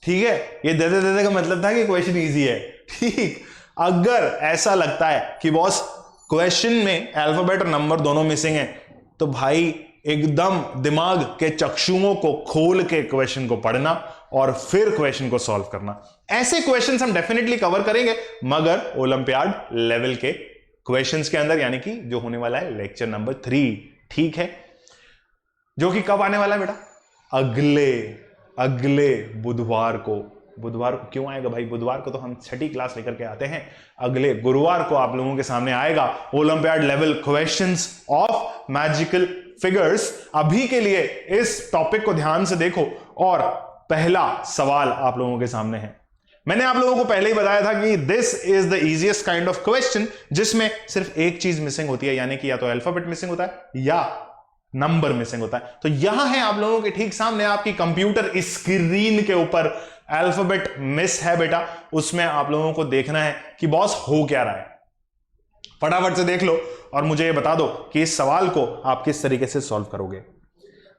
A: ठीक है, ये दे दे का मतलब था कि क्वेश्चन इजी है। ठीक, अगर ऐसा लगता है कि बॉस क्वेश्चन में अल्फाबेट और नंबर दोनों मिसिंग है, तो भाई एकदम दिमाग के चक्षुओं को खोल के क्वेश्चन को पढ़ना और फिर क्वेश्चन को सॉल्व करना। ऐसे क्वेश्चंस हम डेफिनेटली कवर करेंगे, मगर ओलंपियाड लेवल के क्वेश्चंस के अंदर, यानी कि जो होने वाला है लेक्चर नंबर 3। ठीक है, जो कि कब आने वाला है बेटा, अगले बुधवार को। बुधवार को क्यों आएगा भाई, बुधवार को तो हम 6ठी क्लास लेकर के आते हैं, अगले गुरुवार को आप लोगों के सामने आएगा olympiad level questions of magical figures. अभी के लिए इस टॉपिक को ध्यान से देखो, और पहला सवाल आप लोगों के सामने है। मैंने आप लोगों को पहले ही बताया था कि this is the easiest kind of question, जिसमें सिर्फ एक चीज मिसिंग होती है, यानी कि या तो अल्फाबेट मिसिंग होता है या नंबर मिसिंग होता है। तो यहां है आप लोगों के ठीक सामने आपकी कंप्यूटर स्क्रीन के ऊपर अल्फाबेट मिस है बेटा, उसमें आप लोगों को देखना है कि बॉस हो क्या रहा है। फटाफट से देख लो और मुझे ये बता दो कि इस सवाल को आप किस तरीके से सॉल्व करोगे।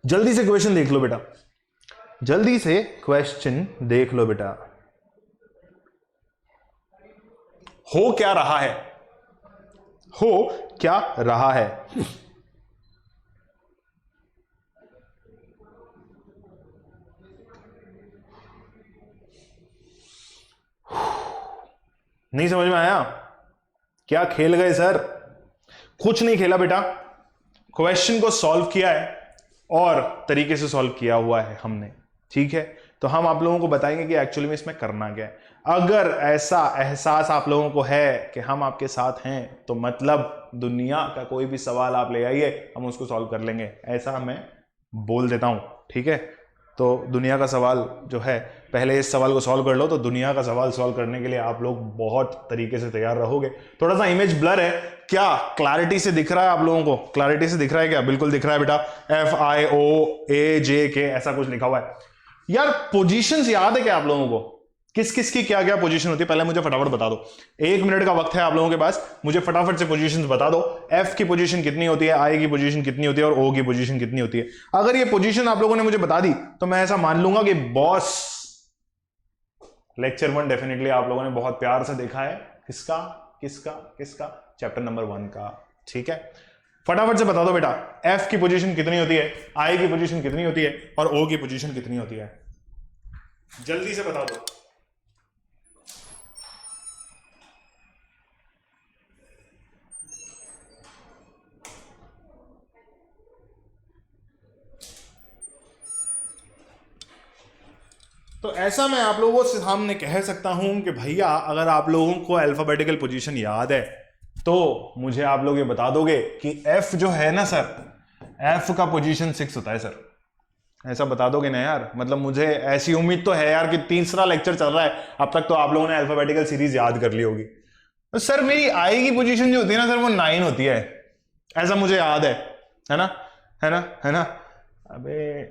A: जल्दी से क्वेश्चन देख लो बेटा, जल्दी से क्वेश्चन देख लो बेटा। हो क्या रहा है, हो क्या रहा है। नहीं समझ में आया, क्या खेल गए सर? कुछ नहीं खेला बेटा, क्वेश्चन को सॉल्व किया है और तरीके से सॉल्व किया हुआ है हमने। ठीक है, तो हम आप लोगों को बताएंगे कि एक्चुअली में इसमें करना क्या है। अगर ऐसा एहसास आप लोगों को है कि हम आपके साथ हैं, तो मतलब दुनिया का कोई भी सवाल आप ले आइए, हम उसको सॉल्व कर लेंगे, ऐसा मैं बोल देता हूं। ठीक है, तो दुनिया का सवाल जो है, पहले इस सवाल को सॉल्व कर लो, तो दुनिया का सवाल सॉल्व करने के लिए आप लोग बहुत तरीके से तैयार रहोगे। थोड़ा सा इमेज ब्लर है, क्या क्लैरिटी से दिख रहा है आप लोगों को? क्लैरिटी से दिख रहा है क्या? बिल्कुल दिख रहा है बेटा। FIOAJK ऐसा कुछ लिखा हुआ है यार। पोजीशंस याद है क्या आप लोगों को? किस किस की क्या क्या पोजीशन होती है? पहले मुझे फटाफट बता दो, 1 मिनट का वक्त है आप लोगों के पास, मुझे फटाफट से पोजीशंस बता दो। F की पोजीशन कितनी होती है, I की पोजीशन कितनी होती है और O की पोजीशन कितनी होती है? अगर ये पोजीशन आप लोगों ने मुझे बता दी तो मैं ऐसा मान लूंगा कि बॉस लेक्चर 1 डेफिनेटली आप लोगों ने बहुत प्यार से देखा है। किसका किसका किसका? चैप्टर नंबर 1 का। ठीक है, फटाफट से बता दो बेटा, F की पोजीशन कितनी होती है, I की पोजीशन कितनी होती है और O की पोजीशन कितनी होती है? जल्दी से बता दो। तो ऐसा मैं आप लोगों से सामने कह सकता हूं कि भैया अगर आप लोगों को अल्फाबेटिकल पोजीशन याद है तो मुझे आप लोग ये बता दोगे कि F जो है ना सर, F का पोजीशन 6 होता है सर। ऐसा बता दोगे ना यार? मतलब मुझे ऐसी उम्मीद तो है यार कि तीसरा लेक्चर चल रहा है, अब तक तो आप लोगों ने अल्फाबेटिकल सीरीज याद कर ली होगी। तो सर मेरी I की पोजीशन जो होती है ना सर, वो 9 होती है, ऐसा मुझे याद है ना? है ना? है ना? अबे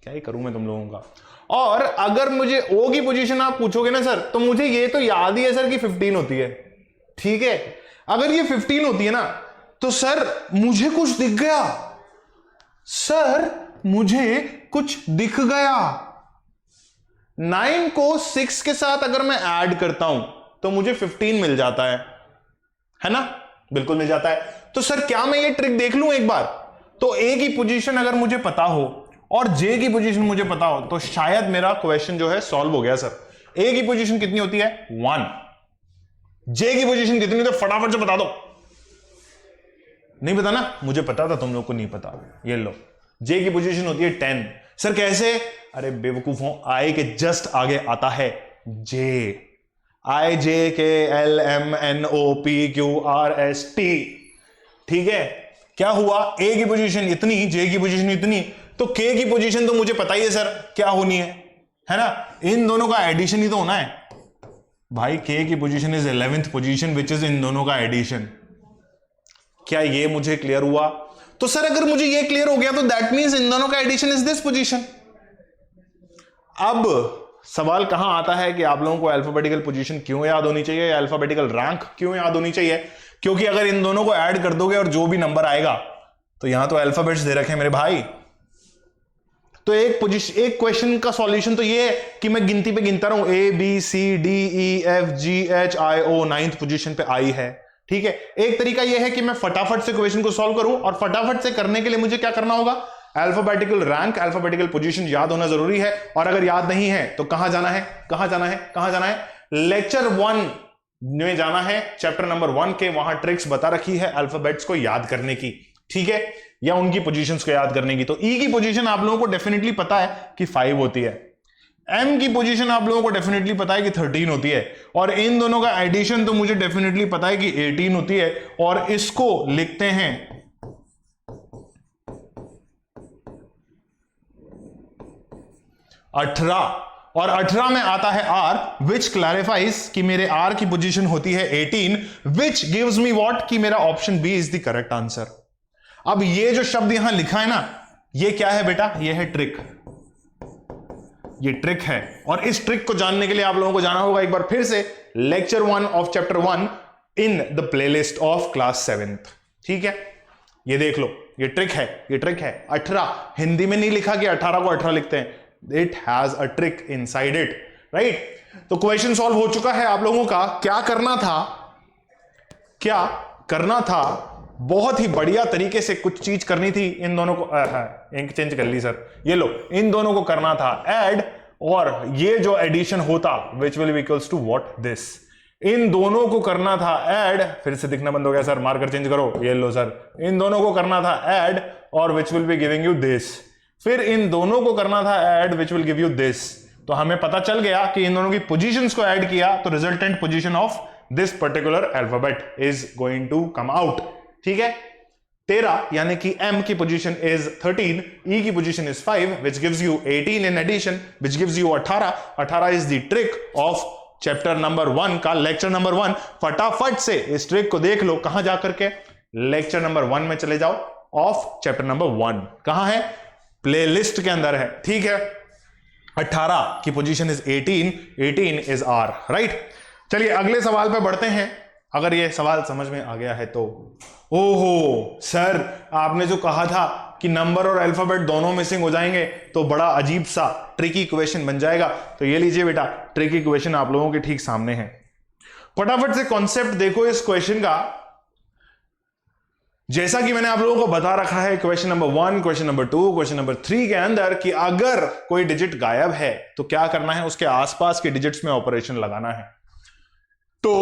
A: क्या ही करूं मैं तुम लोगों का। और अगर मुझे O की पोजीशन आप पूछोगे ना सर, तो मुझे ये तो याद ही है सर कि 15 होती है। ठीक है, अगर ये 15 होती है ना तो सर मुझे कुछ दिख गया, सर मुझे कुछ दिख गया। 9 को 6 के साथ अगर मैं ऐड करता हूं तो मुझे 15 मिल जाता है ना? बिल्कुल मिल जाता है। तो सर क्या मैं ये ट्रिक देख लूं एक बार? तो A की पोजीशन अगर मुझे पता हो और J की पोजीशन मुझे पता हो तो शायद मेरा क्वेश्चन जो है सॉल्व हो गया सर। A की पोजीशन कितनी होती है? 1। J की पोजीशन कितनी होती है? फटाफट से बता दो। नहीं पता ना? मुझे पता था, तुम लोग को नहीं पता। ये लो, J की पोजीशन होती है 10। सर कैसे? अरे बेवकूफों, I के जस्ट आगे आता है J। IJKLMNOPQRST। ठीक है, क्या हुआ? A की पोजीशन इतनी, J की पोजीशन इतनी, तो K की पोजीशन तो मुझे पता ही है सर क्या होनी है ना? इन दोनों का एडिशन ही तो होना है भाई। K की position is 11th position which is in दोनों का एडिशन। क्या ये मुझे क्लियर हुआ? तो सर अगर मुझे ये क्लियर हो गया तो दैट मींस इन दोनों का एडिशन इज दिस पोजीशन। अब सवाल कहां आता है कि आप लोगों को अल्फाबेटिकल पोजीशन क्यों याद होनी चाहिए या अल्फाबेटिकल रैंक क्यों याद होनी चाहिए? क्योंकि अगर इन दोनों को ऐड कर दोगे और जो भी नंबर आएगा, तो यहां तो अल्फाबेट्स दे रखे हैं मेरे भाई, तो एक क्वेश्चन का सॉल्यूशन तो ये है कि मैं गिनती पे गिनता रहूं, ABCDEFGHIO 9th पोजीशन पे आई है। ठीक है, एक तरीका यह है कि मैं फटाफट से क्वेश्चन को सॉल्व करूं, और फटाफट से करने के लिए मुझे क्या करना होगा? अल्फाबेटिकल रैंक, अल्फाबेटिकल पोजीशन याद होना जरूरी है। और अगर याद नहीं है तो कहां जाना है? कहां जाना है? कहां जाना है? लेक्चर 1 में जाना है, चैप्टर नंबर 1 के। वहां ट्रिक्स बता रखी है अल्फाबेट्स को याद करने की, ठीक है, या उनकी पोजीशंस को याद करने की। तो ई की पोजीशन आप लोगों को डेफिनेटली पता है कि 5 होती है। एम की पोजीशन आप लोगों को डेफिनेटली पता है कि 13 होती है। और इन दोनों का एडिशन तो मुझे डेफिनेटली पता है कि 18 होती है। और इसको लिखते हैं 18, और 18 में आता है R, विच क्लैरिफाइज कि मेरे R की पोजीशन होती है 18, विच गिव्स मी व्हाट कि मेरा option B is the correct answer. अब ये जो शब्द यहां लिखा है ना, ये क्या है बेटा? ये है ट्रिक। ये ट्रिक है, और इस ट्रिक को जानने के लिए आप लोगों को जाना होगा एक बार फिर से lecture 1 of chapter 1 in the playlist of class 7th। ठीक है, ये देख लो, ये ट्रिक है, ये ट्रिक है। 18 हिंदी में नहीं लिखा कि 18 को 18 लिखते हैं, it has a trick inside it, right? तो क्वेश्चन सॉल्व हो चुका है आप लोगों का। क्या करना था? क्या करना था? बहुत ही बढ़िया तरीके से कुछ चीज करनी थी। इन दोनों को इंक चेंज कर ली सर, ये लो, इन दोनों को करना था ऐड, और ये जो एडिशन होता which will be equals to what this, इन दोनों को करना था ऐड। फिर से दिखना बंद हो गया सर, मार्कर चेंज करो, ये लो सर, इन दोनों को करना था ऐड और which will be giving you this. फिर इन दोनों को करना था add which will give you this. तो हमें पता चल गया कि इन दोनों की पोजीशंस को ऐड किया तो resultant position of this particular alphabet is going to come out. ठीक है, 13 यानी कि m की पोजीशन इज 13, e की position is 5 which gives you 18 in addition which gives you 18. 18 is the trick of chapter number 1 का lecture number 1. फटाफट से इस ट्रिक को देख लो. कहां जाकर के? लेक्चर नंबर 1 में चले जाओ ऑफ चैप्टर नंबर 1. कहां है? प्लेलिस्ट के अंदर है. ठीक है. 18 की position is 18, 18 is r, right. चलिए अगले सवाल पे बढ़ते हैं. अगर ये सवाल समझ में आ गया है तो. ओहो सर, आपने जो कहा था कि नंबर और अल्फाबेट दोनों मिसिंग हो जाएंगे तो बड़ा अजीब सा ट्रिकी क्वेश्चन बन जाएगा. तो ये लीजिए बेटा, ट्रिकी क्वेश्चन आप लोगों के ठीक सामने है. फटाफट से कॉन्सेप्ट देखो इस क्वेश्चन का. जैसा कि मैंने आप लोगों को बता रखा है question number 1, question number 2, question number 3 के अंदर कि अगर कोई डिजिट गायब है तो क्या करना है, उसके आसपास के डिजिट्स में ऑपरेशन लगाना है. तो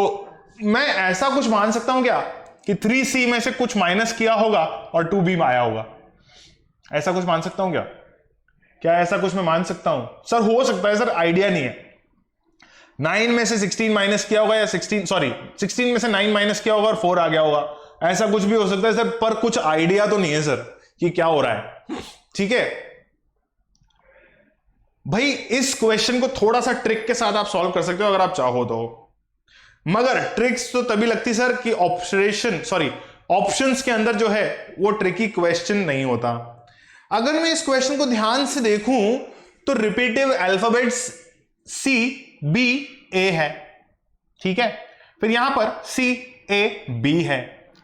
A: मैं ऐसा कुछ मान सकता हूं क्या कि 3C में से कुछ माइनस किया होगा और 2B में आया होगा? ऐसा कुछ मान सकता हूं क्या? क्या ऐसा कुछ मैं मान सकता हूं? सर हो सकता है सर, आइडिया नहीं है. 9 में से 16 माइनस किया होगा या 16 में से 9 माइनस किया होगा और 4 आ गया होगा. ऐसा कुछ भी हो सकता है सर, पर कुछ आइडिया तो नहीं है सर कि क्या हो रहा है. ठीक है भाई, इस क्वेश्चन को थोड़ा सा ट्रिक के साथ आप सॉल्व कर सकते हो अगर आप चाहो तो. मगर ट्रिक्स तो तभी लगती सर कि ऑप्शंस के अंदर जो है वो ट्रिकी क्वेश्चन नहीं होता. अगर मैं इस क्वेश्चन को ध्यान से देखूं तो repetitive alphabets C, B, A है. ठीक है. फिर यहां पर C, A, B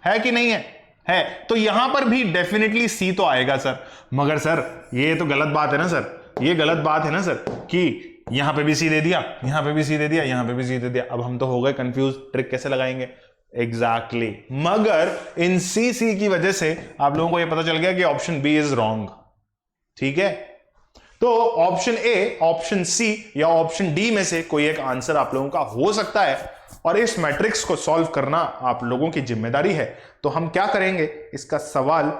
A: है कि नहीं है? है. तो यहां पर भी डेफिनेटली C तो आएगा सर. मगर सर ये तो गलत बात है ना सर, ये गलत बात है ना सर कि यहां पे भी सी दे दिया, यहां पे भी सी दे दिया, यहां पे भी सी दे दिया. अब हम तो हो गए कंफ्यूज, ट्रिक कैसे लगाएंगे? एग्जैक्टली. मगर इन सी की वजह से आप लोगों को यह पता चल गया कि ऑप्शन बी इज रॉन्ग. ठीक है. तो ऑप्शन ए, ऑप्शन सी या ऑप्शन डी में से कोई एक आंसर आप लोगों का हो सकता है. और इस मैट्रिक्स को सॉल्व करना आप लोगों की जिम्मेदारी है. तो हम क्या करेंगे, इसका सवाल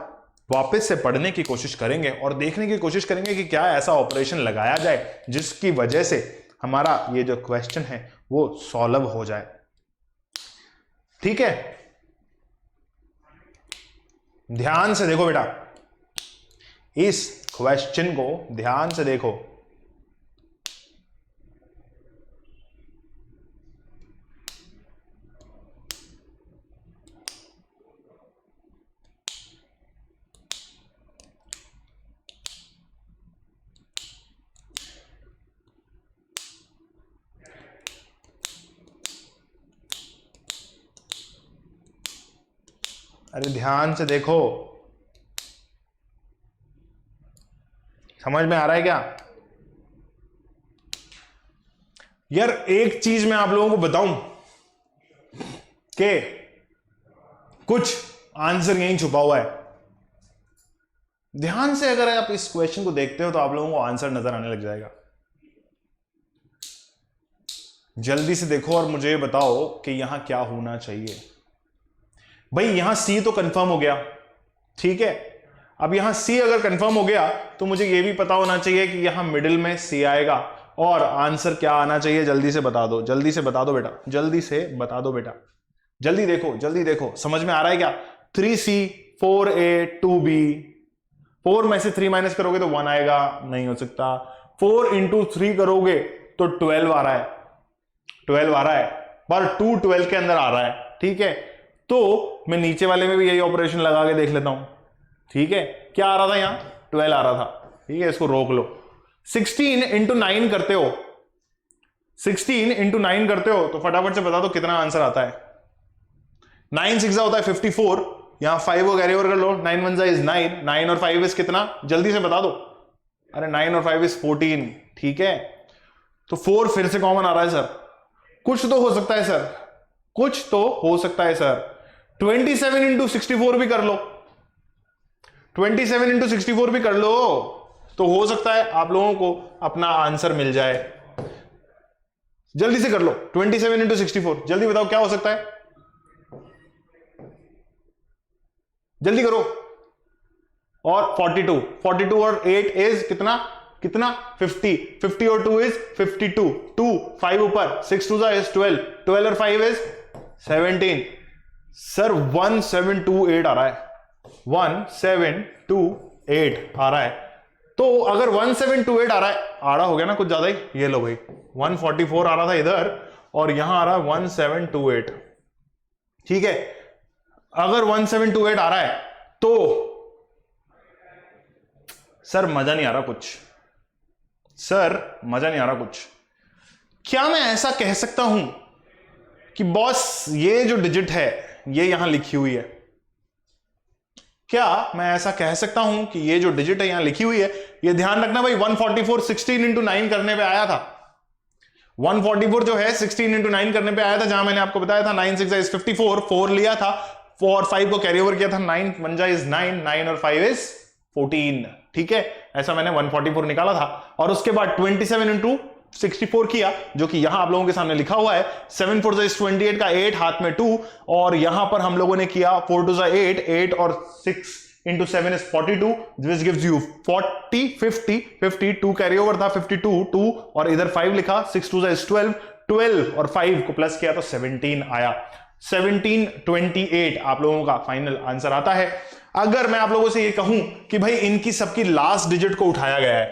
A: वापस से पढ़ने की कोशिश करेंगे और देखने की कोशिश करेंगे कि क्या ऐसा ऑपरेशन लगाया जाए जिसकी वजह से हमारा ये जो क्वेश्चन है वो सॉल्व हो जाए. ठीक है. ध्यान से देखो बेटा, इस क्वेश्चन को ध्यान से देखो. अरे ध्यान से देखो, समझ में आ रहा है क्या? यार एक चीज मैं आप लोगों को बताऊं कि कुछ आंसर यहीं छुपा हुआ है. ध्यान से अगर आप इस क्वेश्चन को देखते हो तो आप लोगों को आंसर नजर आने लग जाएगा. जल्दी से देखो और मुझे बताओ कि यहां क्या होना चाहिए. भाई यहां सी तो कंफर्म हो गया. ठीक है. अब यहां सी अगर कंफर्म हो गया तो मुझे यह भी पता होना चाहिए कि यहां मिडिल में सी आएगा. और आंसर क्या आना चाहिए? जल्दी से बता दो, जल्दी से बता दो बेटा, जल्दी से बता दो बेटा. जल्दी देखो, जल्दी देखो. समझ में आ रहा है क्या? 3C, 4A, 2B. 4 में से 3 माइनस करोगे तो 1 आएगा, नहीं हो सकता. 4 इंटू 3 करोगे तो 12 आ रहा है, 12 आ रहा है, पर 2 12 के अंदर आ रहा है. ठीक है. तो मैं नीचे वाले में भी यही ऑपरेशन लगा के देख लेता हूं. ठीक है. क्या आ रहा था? यहां 12 आ रहा था. ठीक है, इसको रोक लो. 16 इंटू 9 करते हो, 16 इंटू 9 करते हो तो फटाफट से बता दो कितना आंसर आता है. 9 6 होता है 54. यहां 5 को कैरी ओवर कर लो. 9 1 इज 9. 9 और 5 इज कितना? जल्दी से बता दो. अरे 9 और 5 इज 14. ठीक है. तो 4 फिर से कॉमन आ रहा है सर. कुछ तो हो सकता है सर, कुछ तो हो सकता है सर. 27 इंटू 64 भी कर लो, 27 इंटू 64 भी कर लो तो हो सकता है आप लोगों को अपना आंसर मिल जाए. जल्दी से कर लो. 27 इंटू 64, जल्दी बताओ क्या हो सकता है. जल्दी करो. और 42 और 8 इज कितना? कितना? 50. 50 और 2 इज 52. 2 5 ऊपर, 6 2 इज 12. 12 और 5 इज 17. सर 1728 आ रहा है. 1728 आ रहा है। तो अगर 1728 आ रहा है, आड़ा हो गया ना कुछ ज्यादा ही, ये लो भाई 144 आ रहा था इधर और यहां आ रहा है 1728, ठीक है। अगर 1728 आ रहा है तो सर मजा नहीं आ रहा कुछ, सर मजा नहीं आ रहा कुछ। क्या मैं ऐसा कह सकता हूं कि बॉस ये जो डिजिट है ये यहां लिखी हुई है? क्या मैं ऐसा कह सकता हूं कि ये जो डिजिट है यहां लिखी हुई है? ये ध्यान रखना भाई 144 16 इंटू 9 करने पे आया था। 144 जो है 16 इंटू 9 करने पे आया था, जहां मैंने आपको बताया था 9 6 इज 54, 4 लिया था, 4 5 को कैरी ओवर किया था, 9 1 इज 9, 9 और 5 इज 14, ठीक है। ऐसा मैंने 144 निकाला था और उसके बाद 27 इंटू 64 किया, जो कि यहां आप लोगों के सामने लिखा हुआ है। 7 4 इज 28 का 8 हाथ में 2, और यहां पर हम लोगों ने किया 4 2 8, 8 और 6 into 7 is 42, which gives you 40 50 52 carry over था 52 2, और इधर 5 लिखा, 6 2 इज 12, 12 और 5 को प्लस किया तो 17 आया। 1728 आप लोगों का फाइनल आंसर आता है। अगर मैं आप लोगों से ये कहूं कि भाई इनकी सबकी लास्ट डिजिट को उठाया गया है,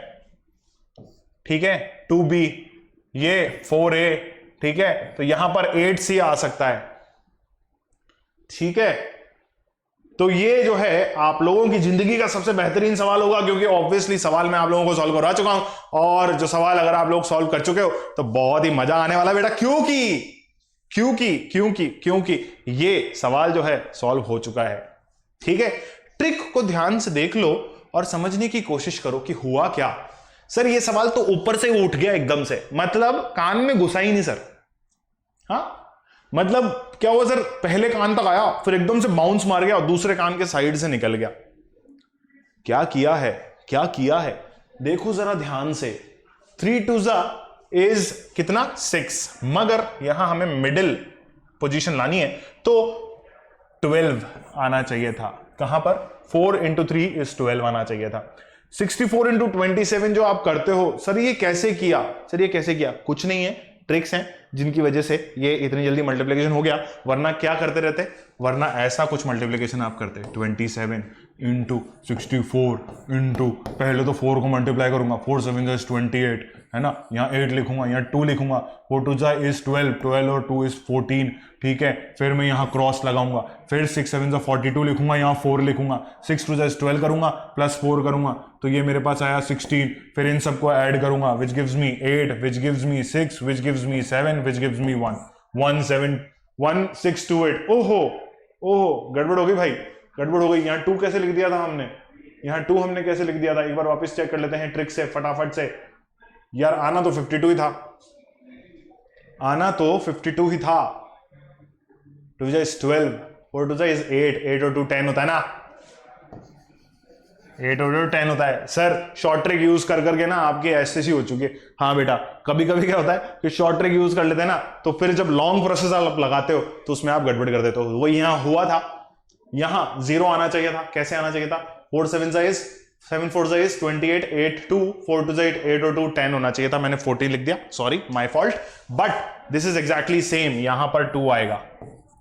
A: ठीक है, 2b, ये 4a, ठीक है, तो यहां पर 8c आ सकता है, ठीक है। तो ये जो है आप लोगों की जिंदगी का सबसे बेहतरीन सवाल होगा, क्योंकि ऑब्वियसली सवाल मैं आप लोगों को सॉल्व करवा चुका हूं, और जो सवाल अगर आप लोग सॉल्व कर चुके हो तो बहुत ही मजा आने वाला बेटा, क्योंकि ये सवाल जो है सॉल्व हो चुका है, ठीक है। ट्रिक को ध्यान से देख लो और समझने की कोशिश करो कि हुआ क्या। सर ये सवाल तो ऊपर से उठ गया एकदम से, मतलब कान में घुसा ही नहीं सर। हाँ मतलब क्या हुआ सर, पहले कान तक आया फिर एकदम से बाउंस मार गया और दूसरे कान के साइड से निकल गया। क्या किया है देखो जरा ध्यान से। 3 2 इज कितना 6, मगर यहां हमें मिडिल पोजीशन लानी है तो 12 आना चाहिए था। कहां पर 4 इंटू 3 इज 12 आना चाहिए था। 64 इंटू 27 जो आप करते हो, सर ये कैसे किया, कुछ नहीं है, ट्रिक्स हैं जिनकी वजह से ये इतनी जल्दी मल्टीप्लिकेशन हो गया, वरना क्या करते रहते, वरना ऐसा कुछ मल्टीप्लिकेशन आप करते 27 इंटू 64 इंटू, पहले तो 4 को मल्टीप्लाई करूंगा, 4 7 इज 28, है ना, यहाँ 8 लिखूंगा, यहाँ 2 लिखूंगा, 4 2 इज 12, 12 और 2 इज 14, ठीक है। फिर मैं यहाँ क्रॉस लगाऊंगा, फिर 6 7 42 लिखूंगा, यहाँ 4 लिखूंगा, 6 2 इज 12 करूंगा, प्लस 4 करूंगा, तो ये मेरे पास आया 16। फिर इन सबको ऐड करूंगा, which gives me 8, which gives me 6, which gives me 7, which gives me 1 1 7 1 6 2 8। ओहो गड़बड़ हो गई भाई, गड़बड़ हो गई। यहाँ 2 कैसे लिख दिया था हमने, यहाँ 2 हमने कैसे लिख दिया था, एक बार वापस चेक कर लेते हैं ट्रिक से फटाफट से। यार आना तो 52 ही था, 2 इज 12, 4 2 इज 8, 8 और 2 10 होता है ना, 8 और 2 10 होता है। सर शॉर्ट ट्रिक यूज कर करके ना आपकी एसएससी हो चुकी है। हाँ बेटा, कभी कभी क्या होता है कि शॉर्ट ट्रिक यूज कर लेते हैं ना, तो फिर जब लॉन्ग प्रोसेस आप लगाते हो तो उसमें आप गड़बड़ कर देते हो। वो यहाँ हुआ था, यहाँ 0 आना चाहिए था। कैसे आना चाहिए था, 4 7 इज 7 4 इज 28, 8 2, 4 2 8, 8 और 2 10 होना चाहिए था, मैंने 14 लिख दिया, sorry my fault, but this is exactly same, यहां पर 2 आएगा,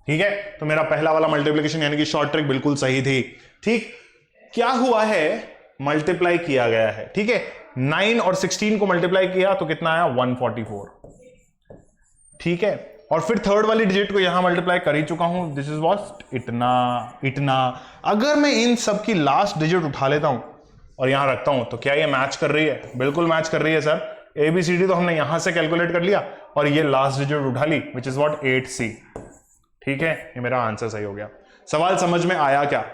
A: ठीक है। तो मेरा पहला वाला मल्टीप्लिकेशन यानी कि शॉर्ट ट्रिक बिल्कुल सही थी। ठीक, क्या हुआ है, मल्टीप्लाई किया गया है, ठीक है। 9 और 16 को मल्टीप्लाई किया तो कितना आया 144, ठीक है। और फिर थर्ड वाली डिजिट को यहां मल्टीप्लाई कर ही चुका हूं, दिस इज व्हाट, इतना। अगर मैं इन सब की लास्ट डिजिट उठा लेता हूं और यहां रखता हूं तो क्या ये मैच कर रही है, बिल्कुल मैच कर रही है सर। ABCD तो हमने यहां से कैलकुलेट कर लिया और ये लास्ट डिजिट उठा ली, विच इज व्हाट 8C, ठीक है। ये मेरा आंसर सही हो गया। सवाल समझ में आया क्या,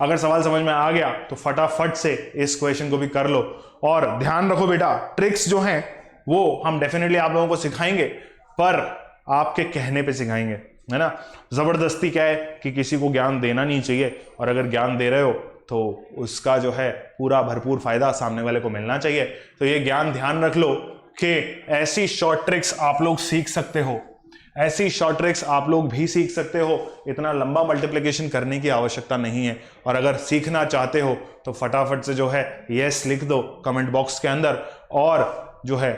A: अगर सवाल समझ में आ गया तो फटाफट से इस क्वेश्चन को भी कर लो। और ध्यान रखो बेटा, ट्रिक्स जो हैं वो हम डेफिनेटली आप लोगों को सिखाएंगे, पर आपके कहने पे सिखाएंगे, है ना। जबरदस्ती क्या है कि किसी को ज्ञान देना नहीं चाहिए, और अगर ज्ञान दे रहे हो तो उसका जो है पूरा भरपूर फायदा सामने वाले को मिलना चाहिए। तो ये ज्ञान ध्यान रख लो कि ऐसी शॉर्ट ट्रिक्स आप लोग सीख सकते हो, ऐसी शॉर्ट ट्रिक्स आप लोग भी सीख सकते हो। इतना लंबा मल्टीप्लिकेशन करने की आवश्यकता नहीं है, और अगर सीखना चाहते हो तो फटाफट से जो है यस लिख दो कमेंट बॉक्स के अंदर, और जो है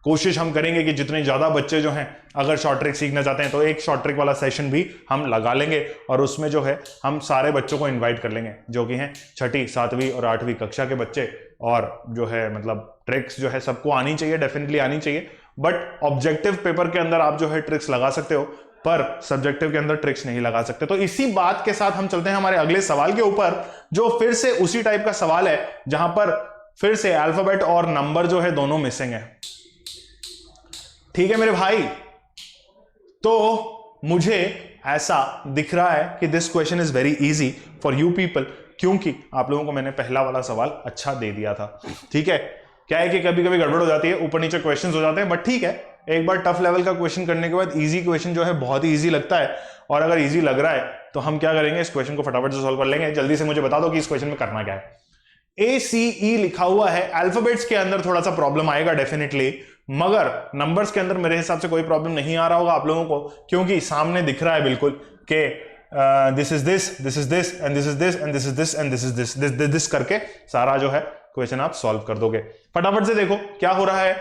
A: कोशिश हम करेंगे कि जितने ज्यादा बच्चे जो हैं अगर शॉर्ट ट्रिक सीखना चाहते हैं तो एक शॉर्ट ट्रिक वाला सेशन भी हम लगा लेंगे और उसमें जो है हम सारे बच्चों को इनवाइट कर लेंगे जो कि हैं 6ठी 7वीं और 8वीं कक्षा के बच्चे। और जो है मतलब ट्रिक्स जो है सबको आनी चाहिए, डेफिनेटली आनी चाहिए, बट ऑब्जेक्टिव पेपर के अंदर आप जो है ट्रिक्स लगा सकते हो पर सब्जेक्टिव के अंदर ट्रिक्स नहीं लगा सकते। तो इसी बात के साथ हम चलते हैं हमारे अगले सवाल के ऊपर, जो फिर से उसी टाइप का सवाल है जहां पर फिर से अल्फाबेट और नंबर जो है दोनों मिसिंग है। ठीक है मेरे भाई, तो मुझे ऐसा दिख रहा है कि this question is very easy for you people, क्योंकि आप लोगों को मैंने पहला वाला सवाल अच्छा दे दिया था। ठीक है, क्या है कि कभी कभी गड़बड़ हो जाती है, ऊपर नीचे क्वेश्चंस हो जाते हैं, बट ठीक है, एक बार टफ लेवल का क्वेश्चन करने के बाद इजी क्वेश्चन जो है बहुत ही इजी लगता है। और अगर इजी लग रहा है तो हम क्या करेंगे, इस क्वेश्चन को फटाफट से सॉल्व कर लेंगे। जल्दी से मुझे बता दो कि इस क्वेश्चन में करना क्या है। ACE लिखा हुआ है, अल्फाबेट्स के अंदर थोड़ा सा प्रॉब्लम आएगा डेफिनेटली, मगर नंबर्स के अंदर मेरे हिसाब से कोई प्रॉब्लम नहीं आ रहा होगा आप लोगों को, क्योंकि सामने दिख रहा है बिल्कुल कि this is this, this is this and this is this and this is this and this is this, this करके सारा जो है क्वेश्चन आप सॉल्व कर दोगे। फटाफट से देखो क्या हो रहा है।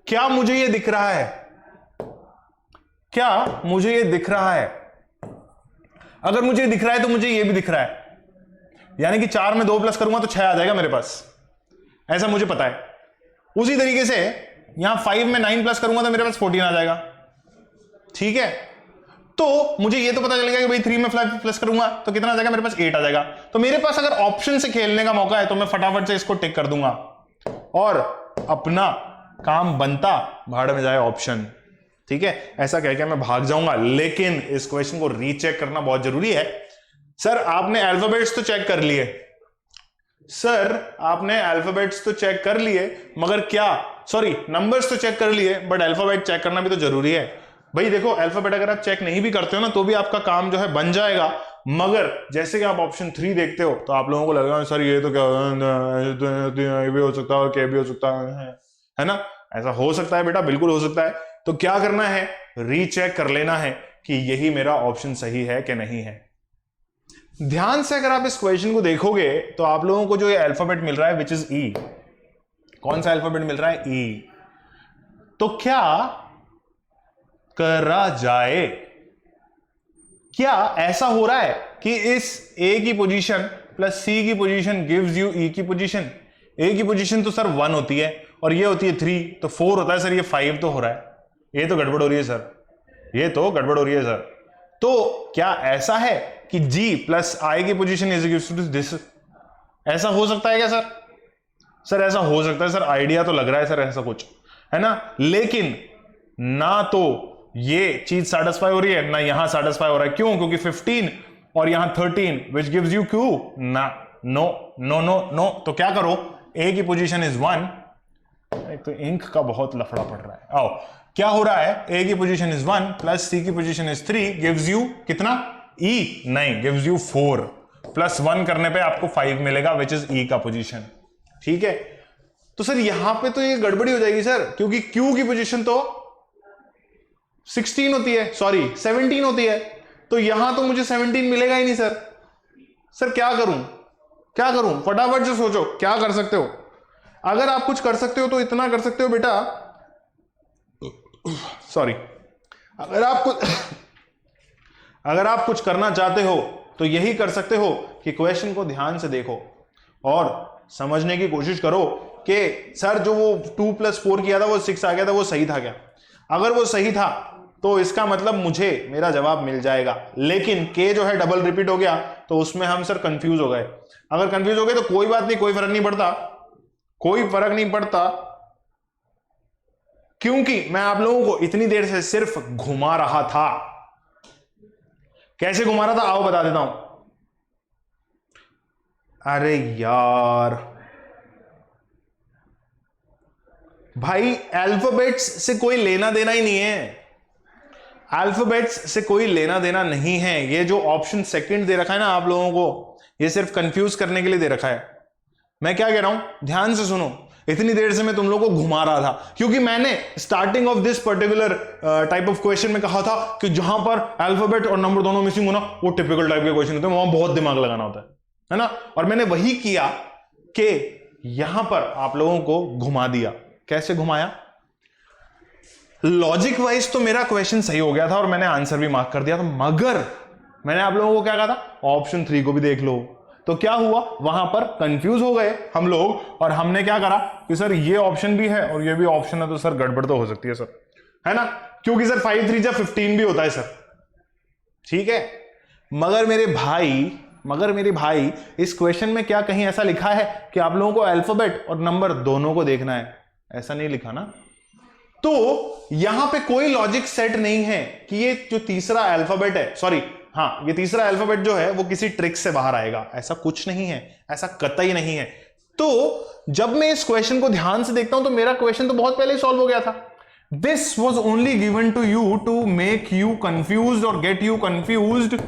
A: क्या मुझे ये दिख रहा है, क्या मुझे ये दिख रहा है? अगर मुझे दिख रहा है तो मुझे ये भी दिख रहा है, यानी कि 4 में 2 प्लस करूंगा तो 6 आ जाएगा मेरे पास, ऐसा मुझे पता है। उसी तरीके से यहां 5 में 9 प्लस करूंगा तो मेरे पास 14 आ जाएगा। ठीक है, तो मुझे ये तो पता चलेगा कि भाई 3 में 5 प्लस करूंगा तो कितना आ जाएगा, मेरे पास 8 आ जाएगा। तो मेरे पास अगर ऑप्शन से खेलने का मौका है तो मैं फटाफट से इसको टिक कर दूंगा और अपना काम बनता, भाड़ में जाए ऑप्शन। ठीक है, ऐसा कह के मैं भाग जाऊंगा, लेकिन इस क्वेश्चन को रीचेक करना बहुत जरूरी है। सर आपने अल्फाबेट्स तो चेक कर लिए, सर आपने अल्फाबेट्स तो चेक कर लिए, मगर क्या, सॉरी नंबर्स तो चेक कर लिए, बट अल्फाबेट चेक करना भी तो जरूरी है। भाई देखो, अल्फाबेट अगर आप चेक नहीं भी करते हो ना तो भी आपका काम जो है बन जाएगा, मगर जैसे कि आप ऑप्शन 3 देखते हो तो आप लोगों को लगेगा सर ये तो क्या ये भी हो सकता है और क्या भी हो सकता है ना। ऐसा हो सकता है बेटा, बिल्कुल हो सकता है। तो क्या करना है, रीचेक कर लेना है कि यही मेरा ऑप्शन सही है कि नहीं है। ध्यान से अगर आप इस क्वेश्चन को देखोगे तो आप लोगों को जो ये अल्फाबेट मिल रहा है विच इज ई, कौन सा अल्फाबेट मिल रहा है, ई। तो क्या करा जाए, क्या ऐसा हो रहा है कि इस ए की पोजीशन प्लस सी की पोजीशन गिव्स यू ई की पोजीशन। ए की पोजीशन तो सर 1 होती है और ये होती है 3, तो 4 होता है सर, ये 5 तो हो रहा है, ये तो गड़बड़ हो रही है सर, ये तो गड़बड़ हो रही है सर। तो क्या ऐसा है कि G प्लस I की position is equal to this, ऐसा हो सकता है क्या सर? सर ऐसा हो सकता है सर, आइडिया तो लग रहा है सर ऐसा कुछ, है ना। लेकिन ना तो ये चीज सैटिस्फाई हो रही है ना यहां सैटिस्फाई हो रहा है। क्यों? क्योंकि 15 और यहां 13 विच गिव्स यू Q ना, नो नो नो नो। तो क्या करो, A की पोजीशन इज 1, एक तो इंक का बहुत लफड़ा पड़ रहा है। आओ, क्या हो रहा है, A की पोजीशन इज 1 प्लस C की पोजीशन इज 3 गिव्स यू कितना, E नहीं, गिव्स यू 4 प्लस 1 करने पे आपको 5 मिलेगा विच इज E का पोजीशन। ठीक है, तो सर यहां पे तो ये गड़बड़ी हो जाएगी सर, क्योंकि Q की पोजीशन तो 16 होती है, सॉरी 17 होती है, तो यहां तो मुझे 17 मिलेगा ही नहीं सर। सर क्या करूं, क्या करूं, फटाफट से सोचो क्या कर सकते हो। अगर आप कुछ कर सकते हो तो इतना कर सकते हो बेटा, सॉरी, अगर आप कुछ करना चाहते हो तो यही कर सकते हो कि क्वेश्चन को ध्यान से देखो और समझने की कोशिश करो कि सर जो वो 2 + 4 किया था वो 6 आ गया था, वो सही था क्या? अगर वो सही था तो इसका मतलब मुझे मेरा जवाब मिल जाएगा, लेकिन के जो है डबल रिपीट हो गया तो उसमें हम सर कंफ्यूज हो गए। अगर कंफ्यूज हो गए तो कोई बात नहीं, कोई फर्क नहीं पड़ता, कोई फर्क नहीं पड़ता, क्योंकि मैं आप लोगों को इतनी देर से सिर्फ घुमा रहा था। कैसे घुमा रहा था आओ बता देता हूं। अरे यार भाई, अल्फाबेट्स से कोई लेना देना ही नहीं है, अल्फाबेट्स से कोई लेना देना नहीं है। ये जो ऑप्शन सेकंड दे रखा है ना आप लोगों को, ये सिर्फ कंफ्यूज करने के लिए दे रखा है। मैं क्या कह रहा हूं, ध्यान से सुनो। इतनी देर से मैं तुम लोगों को घुमा रहा था क्योंकि मैंने starting of this particular type of question में कहा था कि जहां पर अल्फाबेट और नंबर दोनों मिसिंग हो ना, वो टिपिकल टाइप के क्वेश्चन होते हैं, वहां बहुत दिमाग लगाना होता है ना। और मैंने वही किया कि यहां पर आप लोगों को घुमा दिया। कैसे घुमाया? लॉजिक वाइज तो मेरा क्वेश्चन सही हो गया था और मैंने आंसर भी मार्क कर दिया था, मगर मैंने आप लोगों को क्या कहा था, ऑप्शन 3 को भी देख लो। तो क्या हुआ, वहां पर कंफ्यूज हो गए हम लोग और हमने क्या करा कि सर ये ऑप्शन भी है और ये भी ऑप्शन है, तो सर गड़बड़ तो हो सकती है सर, है ना, क्योंकि सर 5 3 15 भी होता है सर, ठीक है। मगर मेरे भाई इस क्वेश्चन में क्या कहीं ऐसा लिखा है कि आप लोगों को अल्फाबेट और नंबर दोनों को देखना है? ऐसा नहीं लिखा ना। तो यहां पे कोई लॉजिक सेट नहीं है कि ये जो तीसरा अल्फाबेट है, सॉरी हाँ, ये तीसरा अल्फाबेट जो है वो किसी ट्रिक से बाहर आएगा, ऐसा कुछ नहीं है, ऐसा कतई नहीं है। तो जब मैं इस क्वेश्चन को ध्यान से देखता हूं तो मेरा क्वेश्चन तो बहुत पहले ही सॉल्व हो गया था। This was only given to you to make you confuse और get you confused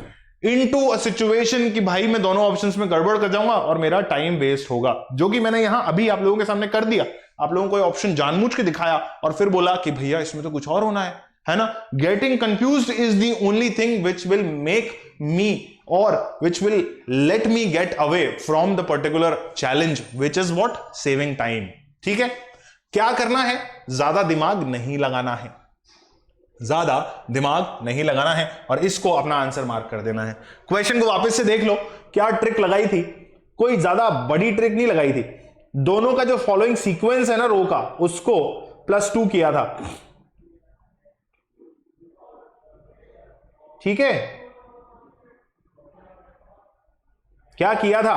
A: into a situation कि भाई मैं दोनों ऑप्शंस में गड़बड़ कर जाऊंगा और मेरा टाइम वेस्ट होगा, जो कि मैंने यहां अभी आप लोगों के सामने कर दिया। आप लोगों को कोई ऑप्शन जानबूझ के दिखाया और फिर बोला कि भैया इसमें तो कुछ और होना है ना। Getting confused is the only thing which will make me और which will let me get away from the particular challenge which is what, saving time. ठीक है, क्या करना है, ज्यादा दिमाग नहीं लगाना है, ज्यादा दिमाग नहीं लगाना है और इसको अपना आंसर मार्क कर देना है। क्वेश्चन को वापस से देख लो, क्या ट्रिक लगाई थी, कोई ज्यादा बड़ी ट्रिक नहीं लगाई थी। दोनों का जो फॉलोइंग सीक्वेंस है ना रो का, उसको +2 किया था, ठीक है। क्या किया था,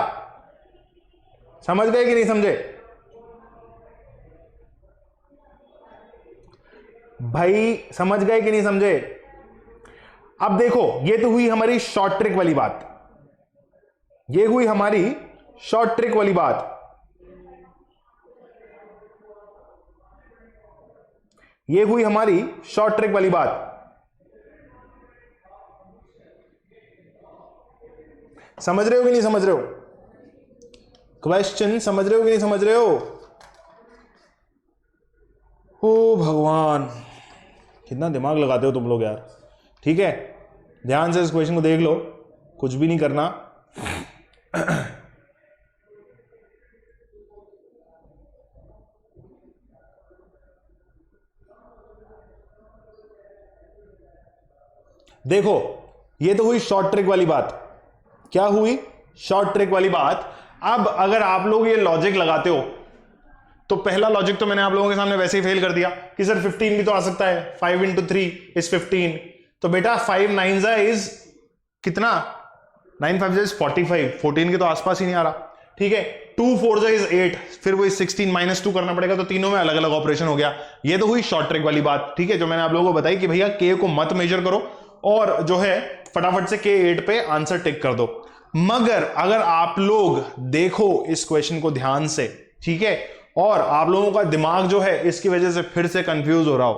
A: समझ गए कि नहीं समझे भाई, समझ गए कि नहीं समझे। अब देखो, ये तो हुई हमारी शॉर्ट ट्रिक वाली बात, ये हुई हमारी शॉर्ट ट्रिक वाली बात। ये हुई हमारी शॉर्ट ट्रिक वाली बात। समझ रहे हो कि नहीं समझ रहे हो, क्वेश्चन समझ रहे हो कि नहीं समझ रहे हो। ओ भगवान, कितना दिमाग लगाते हो तुम लोग यार। ठीक है, ध्यान से इस क्वेश्चन को देख लो, कुछ भी नहीं करना। देखो, ये तो हुई शॉर्ट ट्रिक वाली बात। क्या हुई, शॉर्ट ट्रिक वाली बात। अब अगर आप लोग ये लॉजिक लगाते हो तो पहला लॉजिक तो मैंने आप लोगों के सामने वैसे ही फेल कर दिया कि सर 15 भी तो आ सकता है, 5 × 3 इज 15। तो बेटा 5 9 इज कितना, 9 5 इज 45, 14 के तो आसपास ही नहीं आ रहा। ठीक है, 2 4 इज 8, फिर वो 16 -2 करना पड़ेगा, तो तीनों में अलग अलग ऑपरेशन हो गया। ये तो हुई शॉर्ट ट्रिक वाली बात, ठीक है, जो मैंने आप लोगों को बताई कि भैया के को मत मेजर करो और जो है फटाफट से के 8 पे आंसर टिक कर दो। मगर अगर आप लोग देखो इस क्वेश्चन को ध्यान से, ठीक है, और आप लोगों का दिमाग जो है इसकी वजह से फिर से कंफ्यूज हो रहा हो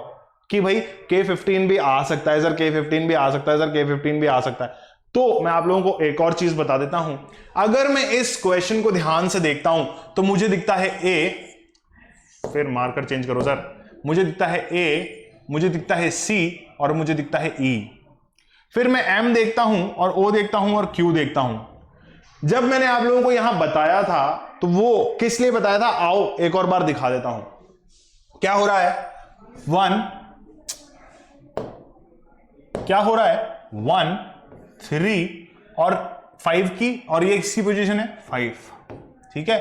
A: कि भाई K15 भी आ सकता है सर, K15 भी आ सकता है सर, K15 भी आ सकता है, तो मैं आप लोगों को एक और चीज बता देता हूं। अगर मैं इस क्वेश्चन को ध्यान से देखता हूं तो मुझे दिखता है A, फिर मार्कर चेंज करो सर, मुझे दिखता है A, मुझे दिखता है C और मुझे दिखता है E। फिर मैं M देखता हूं और O देखता हूं और Q देखता हूं। जब मैंने आप लोगों को यहां बताया था तो वो किस लिए बताया था, आओ एक और बार दिखा देता हूं। क्या हो रहा है, 1, क्या हो रहा है, 1 3 और 5 की, और ये इसकी पोजीशन है 5, ठीक है।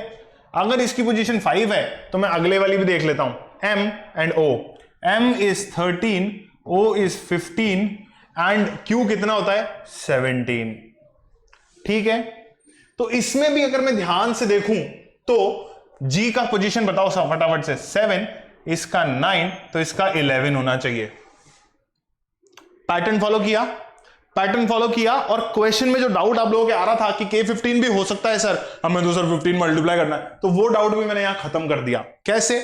A: अगर इसकी पोजीशन 5 है तो मैं अगले वाली भी देख लेता हूं, M and O। M is 13, O is 15 and Q कितना होता है, 17, ठीक है। तो इसमें भी अगर मैं ध्यान से देखूं तो G का पोजीशन बताओ फटाफट से, 7, इसका 9, तो इसका 11 होना चाहिए। पैटर्न फॉलो किया, पैटर्न फॉलो किया। और क्वेश्चन में जो डाउट आप लोगों के आ रहा था कि K15 भी हो सकता है सर, हमें तो सर 15 मल्टीप्लाई करना है, तो वो डाउट भी मैंने यहां खत्म कर दिया। कैसे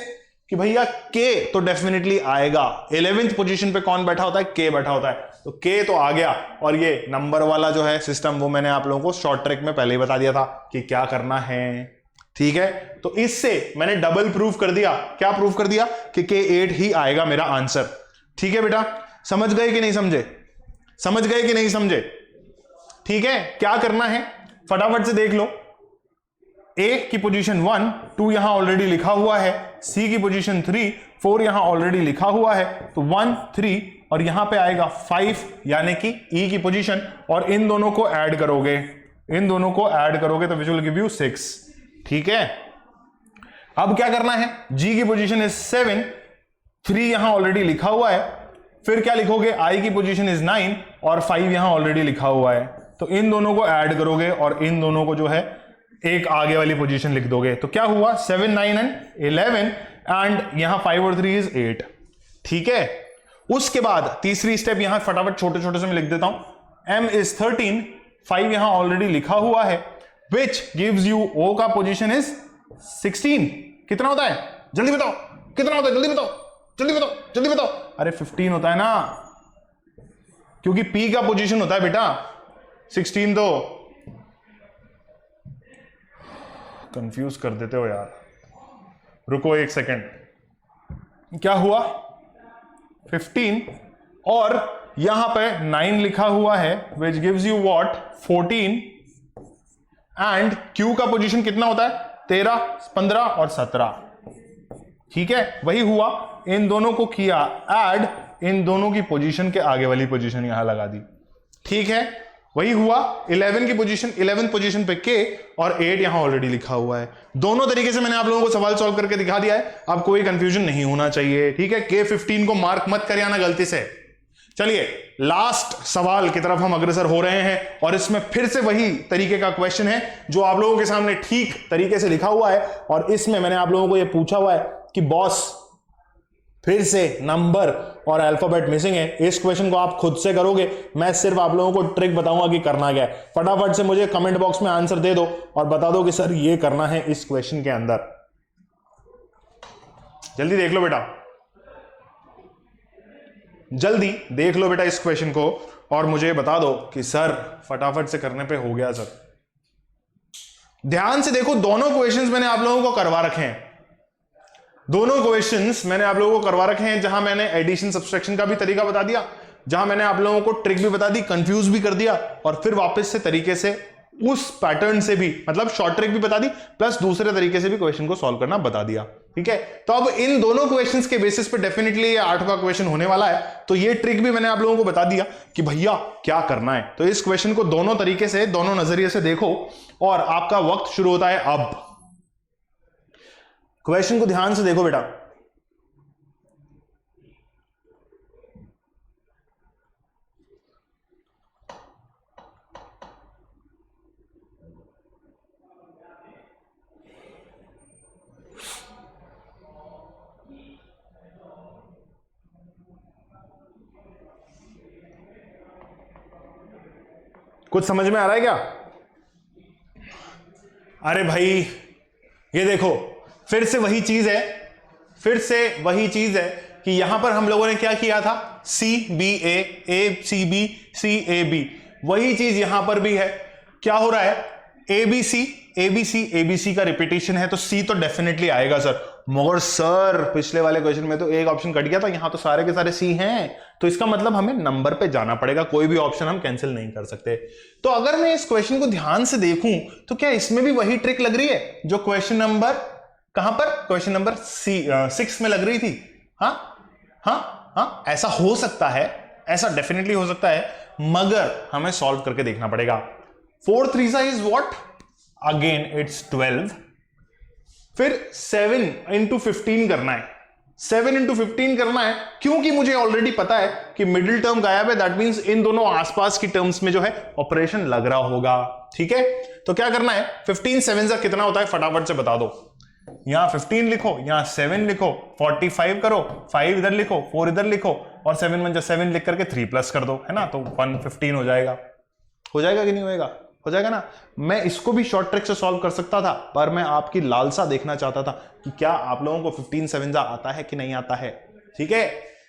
A: कि भैया K तो डेफिनेटली आएगा, 11th पोजीशन पे कौन बैठा होता है, K बैठा होता है, तो K तो आ गया। और ये नंबर वाला जो है सिस्टम, वो मैंने आप लोगों को शॉर्ट ट्रिक में पहले ही बता दिया था कि क्या करना है, ठीक है। तो इससे मैंने डबल प्रूफ कर दिया। क्या प्रूफ कर दिया कि K8 ही आएगा मेरा आंसर, ठीक है बेटा। समझ गए कि नहीं समझे, समझ गए कि नहीं समझे, ठीक है। क्या करना है फटाफट से देख लो, ए की पोजीशन 1, 2 यहां ऑलरेडी लिखा हुआ है, सी की पोजीशन 3, 4 यहां ऑलरेडी लिखा हुआ है, तो 1 3 और यहां पे आएगा 5 यानी कि ई की पोजीशन, और इन दोनों को ऐड करोगे, इन दोनों को ऐड करोगे तो विच विल गिव यू 6। ठीक है, अब क्या करना है, जी की पोजीशन इज 7, 3 यहां ऑलरेडी लिखा हुआ है, फिर क्या लिखोगे, आई की पोजीशन इज 9 और 5 यहां ऑलरेडी लिखा हुआ है, तो इन दोनों को ऐड करोगे और इन दोनों को जो है एक आगे वाली पोजीशन लिख दोगे, तो क्या हुआ 7 9 एंड 11 एंड यहां 5 और 3 इज 8। ठीक है, उसके बाद तीसरी स्टेप यहां फटाफट छोटे छोटे से मैं लिख देता हूं, m इज 13, 5 यहां ऑलरेडी लिखा हुआ है, विच गिव्स यू o का पोजीशन इज 16। कितना होता है जल्दी बताओ, कितना होता है जल्दी बताओ, जल्दी बताओ, जल्दी बताओ। अरे 15 होता है ना, क्योंकि p का पोजीशन होता है बेटा 16। तो कंफ्यूज कर देते हो यार, रुको एक सेकेंड, क्या हुआ 15 और यहां पे 9 लिखा हुआ है, which gives you what 14 and q का पोजीशन कितना होता है 13, 15 और 17। ठीक है, वही हुआ, इन दोनों को किया ऐड, इन दोनों की पोजीशन के आगे वाली पोजीशन यहां लगा दी। ठीक है, वही हुआ 11 की पोजीशन, 11 पोजीशन पे k और 8 यहां ऑलरेडी लिखा हुआ है। दोनों तरीके से मैंने आप लोगों को सवाल सॉल्व करके दिखा दिया है, अब कोई कंफ्यूजन नहीं होना चाहिए। ठीक है, k 15 को मार्क मत कर आना गलती से। चलिए लास्ट सवाल की तरफ हम अग्रसर हो रहे हैं और इसमें फिर से वही तरीके का क्वेश्चन है जो आप लोगों के सामने ठीक तरीके से लिखा हुआ है, और इसमें मैंने आप लोगों को यह पूछा हुआ है कि बॉस फिर से नंबर और अल्फाबेट मिसिंग है, इस क्वेश्चन को आप खुद से करोगे, मैं सिर्फ आप लोगों को ट्रिक बताऊंगा कि करना क्या है। फटाफट से मुझे कमेंट बॉक्स में आंसर दे दो और बता दो कि सर ये करना है इस क्वेश्चन के अंदर। जल्दी देख लो बेटा, जल्दी देख लो बेटा इस क्वेश्चन को और मुझे बता दो कि सर फटाफट से करने पे हो गया सर। ध्यान से देखो, दोनों क्वेश्चंस मैंने आप लोगों को करवा रखे हैं, दोनों क्वेश्चंस मैंने आप लोगों को करवा रखे हैं, जहां मैंने एडिशन सब्सट्रैक्शन का भी तरीका बता दिया, जहां मैंने आप लोगों को ट्रिक भी बता दी, कंफ्यूज भी कर दिया, और फिर वापस से तरीके से उस पैटर्न से भी, मतलब शॉर्ट ट्रिक भी बता दी, प्लस दूसरे तरीके से भी क्वेश्चन को सॉल्व करना बता दिया। ठीक है, तो अब इन दोनों क्वेश्चंस के बेसिस पे डेफिनेटली ये 8वां क्वेश्चन होने वाला है, तो ये ट्रिक भी मैंने आप लोगों को बता दिया कि भैया क्या करना है। तो इस क्वेश्चन को दोनों तरीके से, दोनों नजरिए से देखो और आपका वक्त शुरू होता है अब। क्वेश्चन को ध्यान से देखो बेटा, कुछ समझ में आ रहा है क्या? अरे भाई ये देखो, फिर से वही चीज है, फिर से वही चीज है कि यहां पर हम लोगों ने क्या किया था, C B A C B C A B, वही चीज यहां पर भी है। क्या हो रहा है, एबीसी एबीसी एबीसी का रिपीटेशन है, तो सी तो डेफिनेटली आएगा सर। मगर सर पिछले वाले क्वेश्चन में तो एक ऑप्शन कट गया था, यहां तो सारे के सारे सी हैं, तो इसका मतलब हमें नंबर पे जाना पड़ेगा, कोई भी ऑप्शन हम कैंसिल नहीं कर सकते। तो अगर मैं इस क्वेश्चन को ध्यान से देखूं तो क्या इसमें भी वही ट्रिक लग रही है जो क्वेश्चन नंबर, कहां पर, क्वेश्चन नंबर 6 में लग रही थी। हाँ हाँ हाँ, ऐसा हो सकता है, ऐसा डेफिनेटली हो सकता है, मगर हमें सॉल्व करके देखना पड़ेगा। 4 3 इज व्हाट, अगेन इट्स 12, फिर 7 इंटू 15 करना है, 7 इंटू 15 करना है, क्योंकि मुझे ऑलरेडी पता है कि मिडिल टर्म गायब है, दैट मींस इन दोनों आसपास की टर्म्स में जो है ऑपरेशन लग रहा होगा। ठीक है, तो क्या करना है, 15 7 का कितना होता है फटाफट से बता दो। यहां 15 लिखो, यहां 7 लिखो, 45 करो, 5 इधर लिखो, 4 इधर लिखो, और 7 1 7 लिख करके 3 प्लस कर दो, है ना, तो 115 हो जाएगा। हो जाएगा कि नहीं होएगा, हो जाएगा ना। मैं इसको भी शॉर्ट ट्रिक से सॉल्व कर सकता था, पर मैं आपकी लालसा देखना चाहता था कि क्या आप लोगों को 15 7 आता है कि नहीं आता है। ठीक है,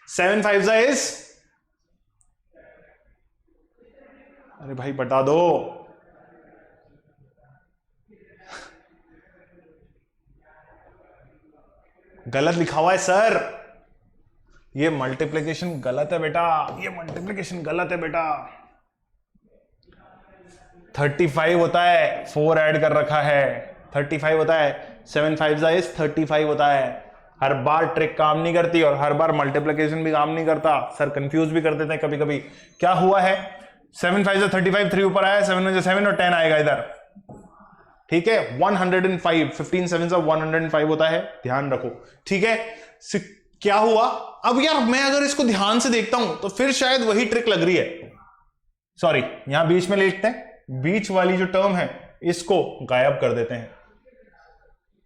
A: 7 5 इज, अरे भाई बता दो, गलत लिखा हुआ है सर, ये मल्टीप्लिकेशन गलत है बेटा, ये मल्टीप्लिकेशन गलत है बेटा। 35 होता है, 4 ऐड कर रखा है, 35 होता है, 7 5 इज 35 होता है। हर बार ट्रिक काम नहीं करती और हर बार मल्टीप्लिकेशन भी काम नहीं करता, सर कंफ्यूज भी कर देते हैं कभी कभी। क्या हुआ है, 7 5 35, 3 ऊपर आया, 7 में 7 और 10 आएगा इधर, ठीक है। 105, 15 7 105 होता है, ध्यान रखो, ठीक है। क्या हुआ, अब यार मैं अगर इसको ध्यान से देखता हूं तो फिर शायद वही ट्रिक लग रही है। सॉरी, यहां बीच में लिखते हैं, बीच वाली जो टर्म है इसको गायब कर देते हैं।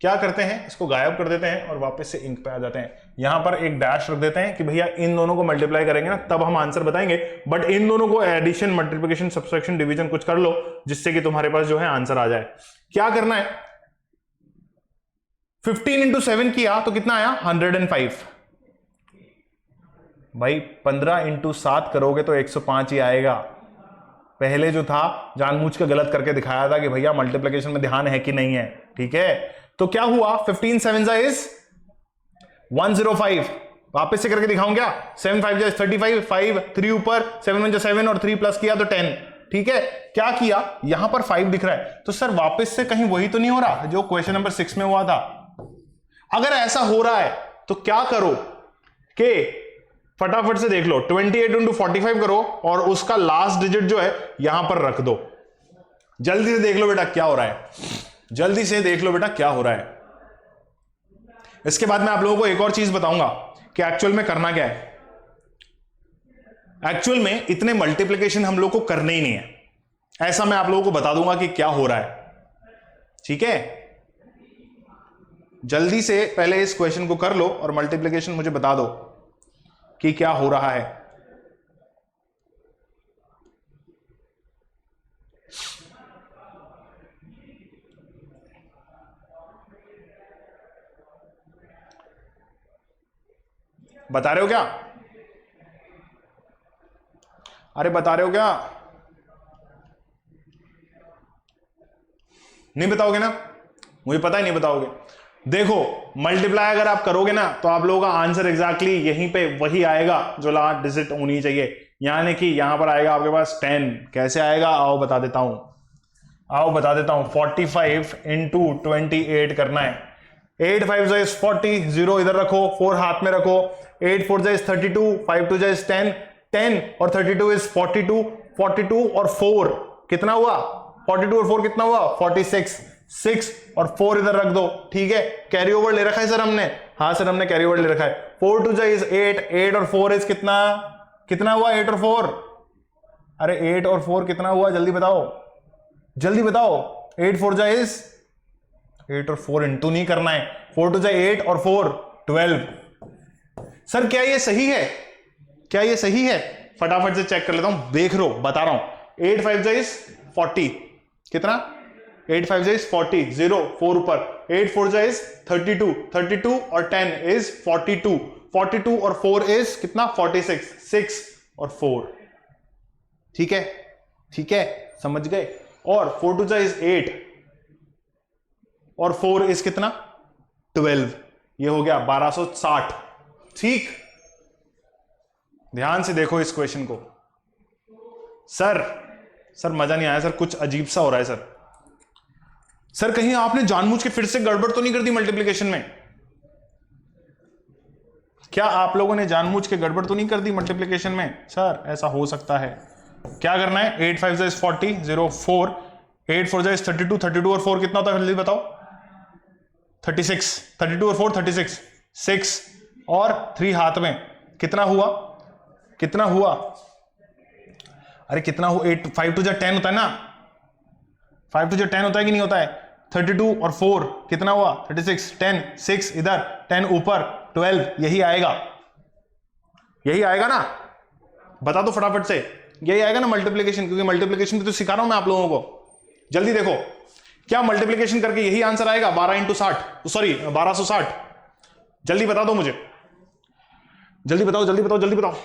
A: क्या करते हैं, इसको गायब कर देते हैं और वापस से इंक पे आ जाते हैं। यहां पर एक डैश रख देते हैं कि भैया इन दोनों को मल्टीप्लाई करेंगे ना तब हम आंसर बताएंगे, बट इन दोनों को एडिशन, मल्टीप्लिकेशन, सब्सट्रैक्शन, डिवीजन कुछ कर लो जिससे कि तुम्हारे पास जो है आंसर आ जाए। क्या करना है, 15 इंटू 7 किया तो कितना आया, 105। भाई 15 इंटू 7 करोगे तो 105 ही आएगा। पहले जो था जानबूझ के गलत करके दिखाया था कि भैया मल्टीप्लिकेशन में ध्यान है कि नहीं है, ठीक है। तो क्या हुआ, 15 7 इज 105, वापस से करके दिखाऊं क्या, 7 5 इज 35, 5 3 ऊपर, 7 1 7 और 3 प्लस किया तो 10, ठीक है। क्या किया, यहां पर 5 दिख रहा है, तो सर वापस से कहीं वही तो नहीं हो रहा जो क्वेश्चन नंबर 6 में हुआ था। अगर ऐसा हो रहा है तो क्या करो कि फटाफट से देख लो, 28 इंटू 45 करो और उसका लास्ट डिजिट जो है यहां पर रख दो। जल्दी से देख लो बेटा क्या हो रहा है, जल्दी से देख लो बेटा क्या हो रहा है। इसके बाद मैं आप लोगों को एक और चीज बताऊंगा कि एक्चुअल में करना क्या है। एक्चुअल में इतने मल्टीप्लिकेशन हम लोग को करने ही नहीं है, ऐसा मैं आप लोगों को बता दूंगा कि क्या हो रहा है, ठीक है। जल्दी से पहले इस क्वेश्चन को कर लो और मल्टीप्लिकेशन मुझे बता दो कि क्या हो रहा है। बता रहे हो क्या, अरे बता रहे हो क्या, नहीं बताओगे ना, मुझे पता ही नहीं बताओगे। देखो मल्टीप्लाई अगर आप करोगे ना तो आप लोगों का आंसर एग्जैक्टली यहीं पे वही आएगा जो लास्ट डिजिट होनी चाहिए, यानी कि यहां पर आएगा आपके पास 10। कैसे आएगा, आओ बता देता हूं, आओ बता देता हूं। 45 इंटू 28 करना है, 8 5 इज 40, 0 इधर रखो, 4 हाथ में रखो, 8 4 इज 32, 5 2 इज 10, 10 और 32 इज 42, 42 और 4 कितना हुआ, 42 और 4 कितना हुआ, 46, 6 और 4 इधर रख दो, ठीक है। कैरी ओवर ले रखा है सर हमने, हाँ सर हमने कैरी ओवर ले रखा है। 4 2 इज 8, 8 और 4 इज कितना, कितना हुआ 8 और 4, अरे 8 और 4 कितना हुआ, जल्दी बताओ, जल्दी बताओ। 8 4 इज 8 और 4 इंटू नहीं करना है, 4 2 8 और 4 12। सर क्या ये सही है, क्या ये सही है, फटाफट से चेक कर लेता हूं, देख लो बता रहा हूं। 8 5 इज 40, कितना, 8 5 इज 40, 0 4 ऊपर, 8 4 इज 32, 32 और 10 इज 42, 42 और 4 इज कितना, 46, 6 और 4, ठीक है, ठीक है, समझ गए। और 4 2 इज 8 और 4 इज कितना, 12, ये हो गया 1260, ठीक। ध्यान से देखो इस क्वेश्चन को। सर मजा नहीं आया सर, कुछ अजीब सा हो रहा है सर कहीं आपने जानबूझ के फिर से गड़बड़ तो नहीं कर दी मल्टीप्लिकेशन में, क्या आप लोगों ने जानबूझ के गड़बड़ तो नहीं कर दी मल्टीप्लिकेशन में, सर ऐसा हो सकता है। क्या करना है, 8 5 इज 40, 0 4, 8 4 इज 32, 32 और 4 कितना होता है जल्दी बताओ, 36, 32 और 4 36, 6 और 3 हाथ में, कितना हुआ, कितना हुआ, अरे कितना हुआ, 8 5 2 10 होता है ना, 5 2 10 होता है कि नहीं होता है। 32 और 4 कितना हुआ, 36, 10 6 इधर, 10 ऊपर, 12, यही आएगा, यही आएगा ना, बता दो फटाफट से, यही आएगा ना मल्टीप्लिकेशन, क्योंकि मल्टीप्लिकेशन तो सिखा रहा हूं मैं आप लोगों को। जल्दी देखो क्या मल्टीप्लिकेशन करके यही आंसर आएगा, 12 इंटू 60, सॉरी 1260, जल्दी बता दो मुझे, जल्दी बताओ जल्दी बताओ जल्दी बताओ।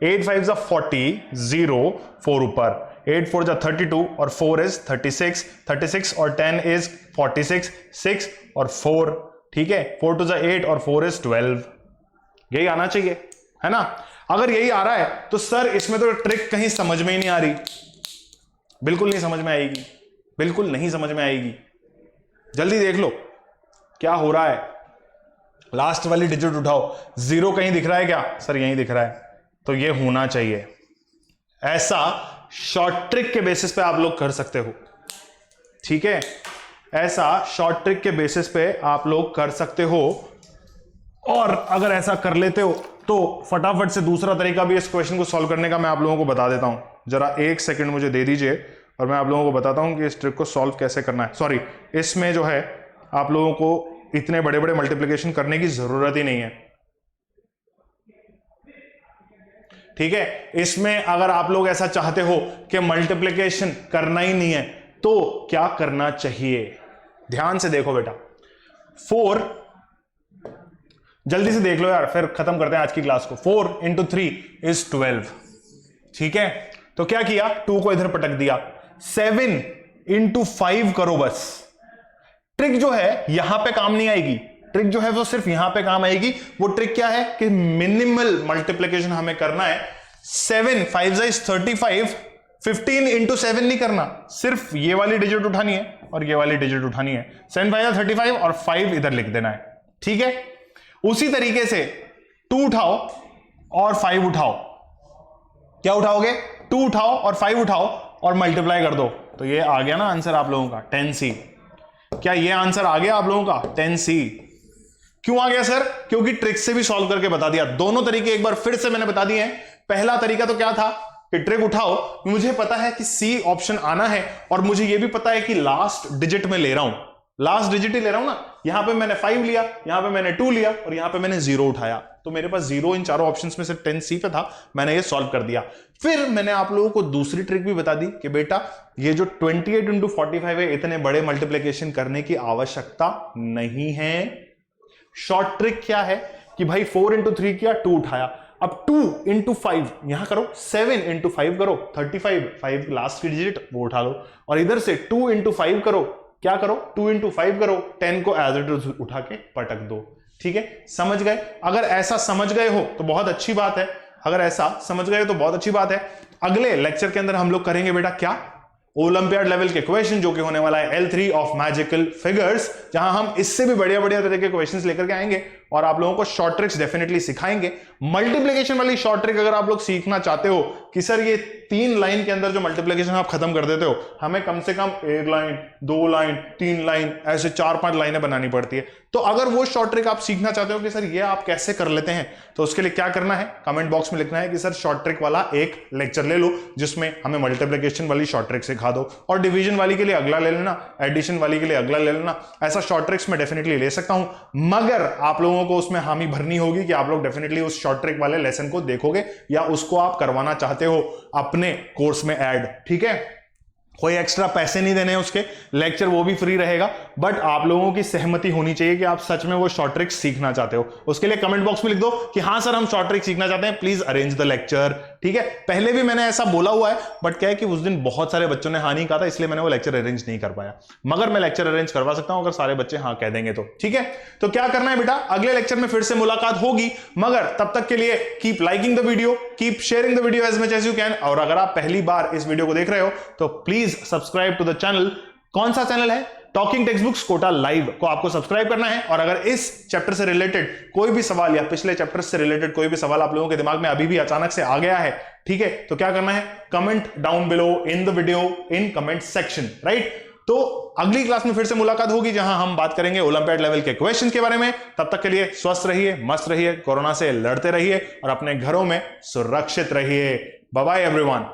A: 8 5 जा 40, 0 4 ऊपर, 8 4 जा 32 और 4 इज 36, 36 और 10 इज 46, 6 और 4, ठीक है। 4 2 जा 8 और 4 इज 12, यही आना चाहिए, है ना। अगर यही आ रहा है तो सर इसमें तो ट्रिक कहीं समझ में ही नहीं आ रही, बिल्कुल नहीं समझ में आएगी, बिल्कुल नहीं समझ में आएगी। जल्दी देख लो क्या हो रहा है। लास्ट वाली डिजिट उठाओ, 0 कहीं दिख रहा है क्या? सर यहीं दिख रहा है, तो ये होना चाहिए। ऐसा शॉर्ट ट्रिक के बेसिस पे आप लोग कर सकते हो, ठीक है, ऐसा शॉर्ट ट्रिक के बेसिस पे आप लोग कर सकते हो। और अगर ऐसा कर लेते हो तो फटाफट से दूसरा तरीका भी इस क्वेश्चन को सॉल्व करने का मैं आप लोगों को बता देता हूं। जरा 1 सेकंड मुझे दे दीजिए और मैं आप लोगों को बताता हूं कि इस ट्रिक को सॉल्व कैसे करना है। सॉरी, इसमें जो है आप लोगों को इतने बड़े बड़े मल्टीप्लिकेशन करने की जरूरत ही नहीं है, ठीक है। इसमें अगर आप लोग ऐसा चाहते हो कि मल्टीप्लिकेशन करना ही नहीं है तो क्या करना चाहिए? ध्यान से देखो बेटा, 4, जल्दी से देख लो यार, फिर खत्म करते हैं आज की क्लास को। 4 × 3 = 12, ठीक है। तो क्या किया, 2 को इधर पटक दिया। 7 × 5 करो बस। ट्रिक जो है यहां पे काम नहीं आएगी, ट्रिक जो है वो सिर्फ यहां पे काम आएगी। वो ट्रिक क्या है कि मिनिमल मल्टीप्लिकेशन हमें करना है। 7 5 × 35, 15 × 7 नहीं करना, सिर्फ ये वाली डिजिट उठानी है और ये वाली डिजिट उठानी है। 7 5 × 35 और 5 इधर लिख देना है, ठीक है। उसी तरीके से 2 उठाओ और 5 उठाओ। क्या उठाओगे? 2 उठाओ और 5 उठाओ और मल्टीप्लाई कर दो, तो ये आ गया ना आंसर आप लोगों का 10C। क्या ये आंसर आ गया आप लोगों का 10C? क्यों आ गया सर? क्योंकि ट्रिक से भी सॉल्व करके बता दिया। दोनों तरीके एक बार फिर से मैंने बता दिए हैं। पहला तरीका तो क्या था कि ट्रिक उठाओ, मुझे पता है कि C ऑप्शन आना है और मुझे यह भी पता है कि लास्ट डिजिट में ले रहा हूं, लास्ट डिजिट ही ले रहा हूं ना। यहां पे मैंने 5 लिया, यहां पे मैंने 2 लिया और यहां पे मैंने 0 उठाया, तो मेरे पास 0 इन चारों ऑप्शंस में से 10C पे था, मैंने ये सॉल्व कर दिया। फिर मैंने आप लोगों को दूसरी ट्रिक भी बता दी कि बेटा ये जो 28 × 45 है, इतने बड़े मल्टीप्लिकेशन करने की आवश्यकता नहीं है। शॉर्ट ट्रिक क्या है कि भाई 4 × 3 किया, 2 उठाया। अब 2 × 5 यहां करो, 7 × 5 करो, 35, 5 लास्ट की डिजिट वो उठा लो, और इधर से 2 × 5 करो, क्या करो, 2 × 5 करो, 10 को एज इट इज उठा के पटक दो, ठीक है। समझ गए? अगर ऐसा समझ गए हो तो बहुत अच्छी बात है, अगर ऐसा समझ गए हो तो बहुत अच्छी बात है। अगले लेक्चर के अंदर हम लोग करेंगे बेटा क्या, ओलंपियाड लेवल के क्वेश्चन, जो कि होने वाला है L3 ऑफ मैजिकल फिगर्स, जहां हम इससे भी बढ़िया बढ़िया तरह के क्वेश्चंस लेकर के आएंगे और आप लोगों को शॉर्ट ट्रिक्स डेफिनेटली सिखाएंगे। मल्टीप्लिकेशन वाली शॉर्ट ट्रिक अगर आप लोग सीखना चाहते हो कि सर ये 3 लाइन के अंदर जो मल्टीप्लिकेशन आप खत्म कर देते हो, हमें कम से कम 1 लाइन, 2 लाइन, 3 लाइन, ऐसे 4-5 लाइनें बनानी पड़ती है, तो अगर वो शॉर्ट ट्रिक आप सीखना चाहते हो कि सर ये आप कैसे कर लेते हैं, तो उसके लिए क्या करना है, कमेंट बॉक्स में लिखना है कि सर शॉर्ट ट्रिक वाला एक लेक्चर ले लो जिसमें हमें मल्टीप्लिकेशन वाली शॉर्ट ट्रिक सिखा दो, और डिवीजन वाली के लिए अगला ले लेना, एडिशन वाली के लिए अगला ले लेना। ऐसा शॉर्ट ट्रिक्स मैं डेफिनेटली ले सकता हूं, मगर आप लोगों को उसमें हामी भरनी होगी कि आप लोग डेफिनेटली उस शॉर्ट ट्रिक वाले लेसन को देखोगे या उसको आप करवाना चाहते हो अपने कोर्स में ऐड, ठीक है। कोई एक्स्ट्रा पैसे नहीं देने हैं उसके, लेक्चर वो भी फ्री रहेगा, बट आप लोगों की सहमति होनी चाहिए कि आप सच में वो शॉर्ट ट्रिक सीखना चाहते हो। उसके लिए कमेंट बॉक्स में लिख दो कि हां सर हम शॉर्ट ट्रिक सीखना चाहते हैं, प्लीज अरेंज द लेक्चर, ठीक है। पहले भी मैंने ऐसा बोला हुआ है, बट क्या है कि उस दिन बहुत सारे बच्चों ने हाँ नहीं कहा था, इसलिए मैंने वो लेक्चर अरेंज नहीं कर पाया, मगर मैं लेक्चर अरेंज करवा सकता हूं अगर सारे बच्चे हाँ कह देंगे तो, ठीक है। तो क्या करना है बेटा, अगले लेक्चर में फिर से मुलाकात होगी, मगर तब तक के लिए keep liking the video, keep sharing the video as much as you can, और अगर आप पहली बार इस वीडियो को देख रहे हो तो please subscribe to the channel. कौन सा चैनल है? Talking text books Kota live को आपको सब्सक्राइब करना है। और अगर इस चैप्टर से रिलेटेड कोई भी सवाल या पिछले चैप्टर से रिलेटेड कोई भी सवाल आप लोगों के दिमाग में अभी भी अचानक से आ गया है, ठीक है, तो क्या करना है, comment down below in the video in comment section, right. तो अगली क्लास में फिर से मुलाकात होगी जहां हम बात करेंगे ओलंपियाड लेवल के क्वेश्चन के बारे में। तब तक के लिए स्वस्थ रहिए, मस्त रहिए, कोरोना से लड़ते रहिए और अपने घरों में सुरक्षित रहिए। Bye bye everyone.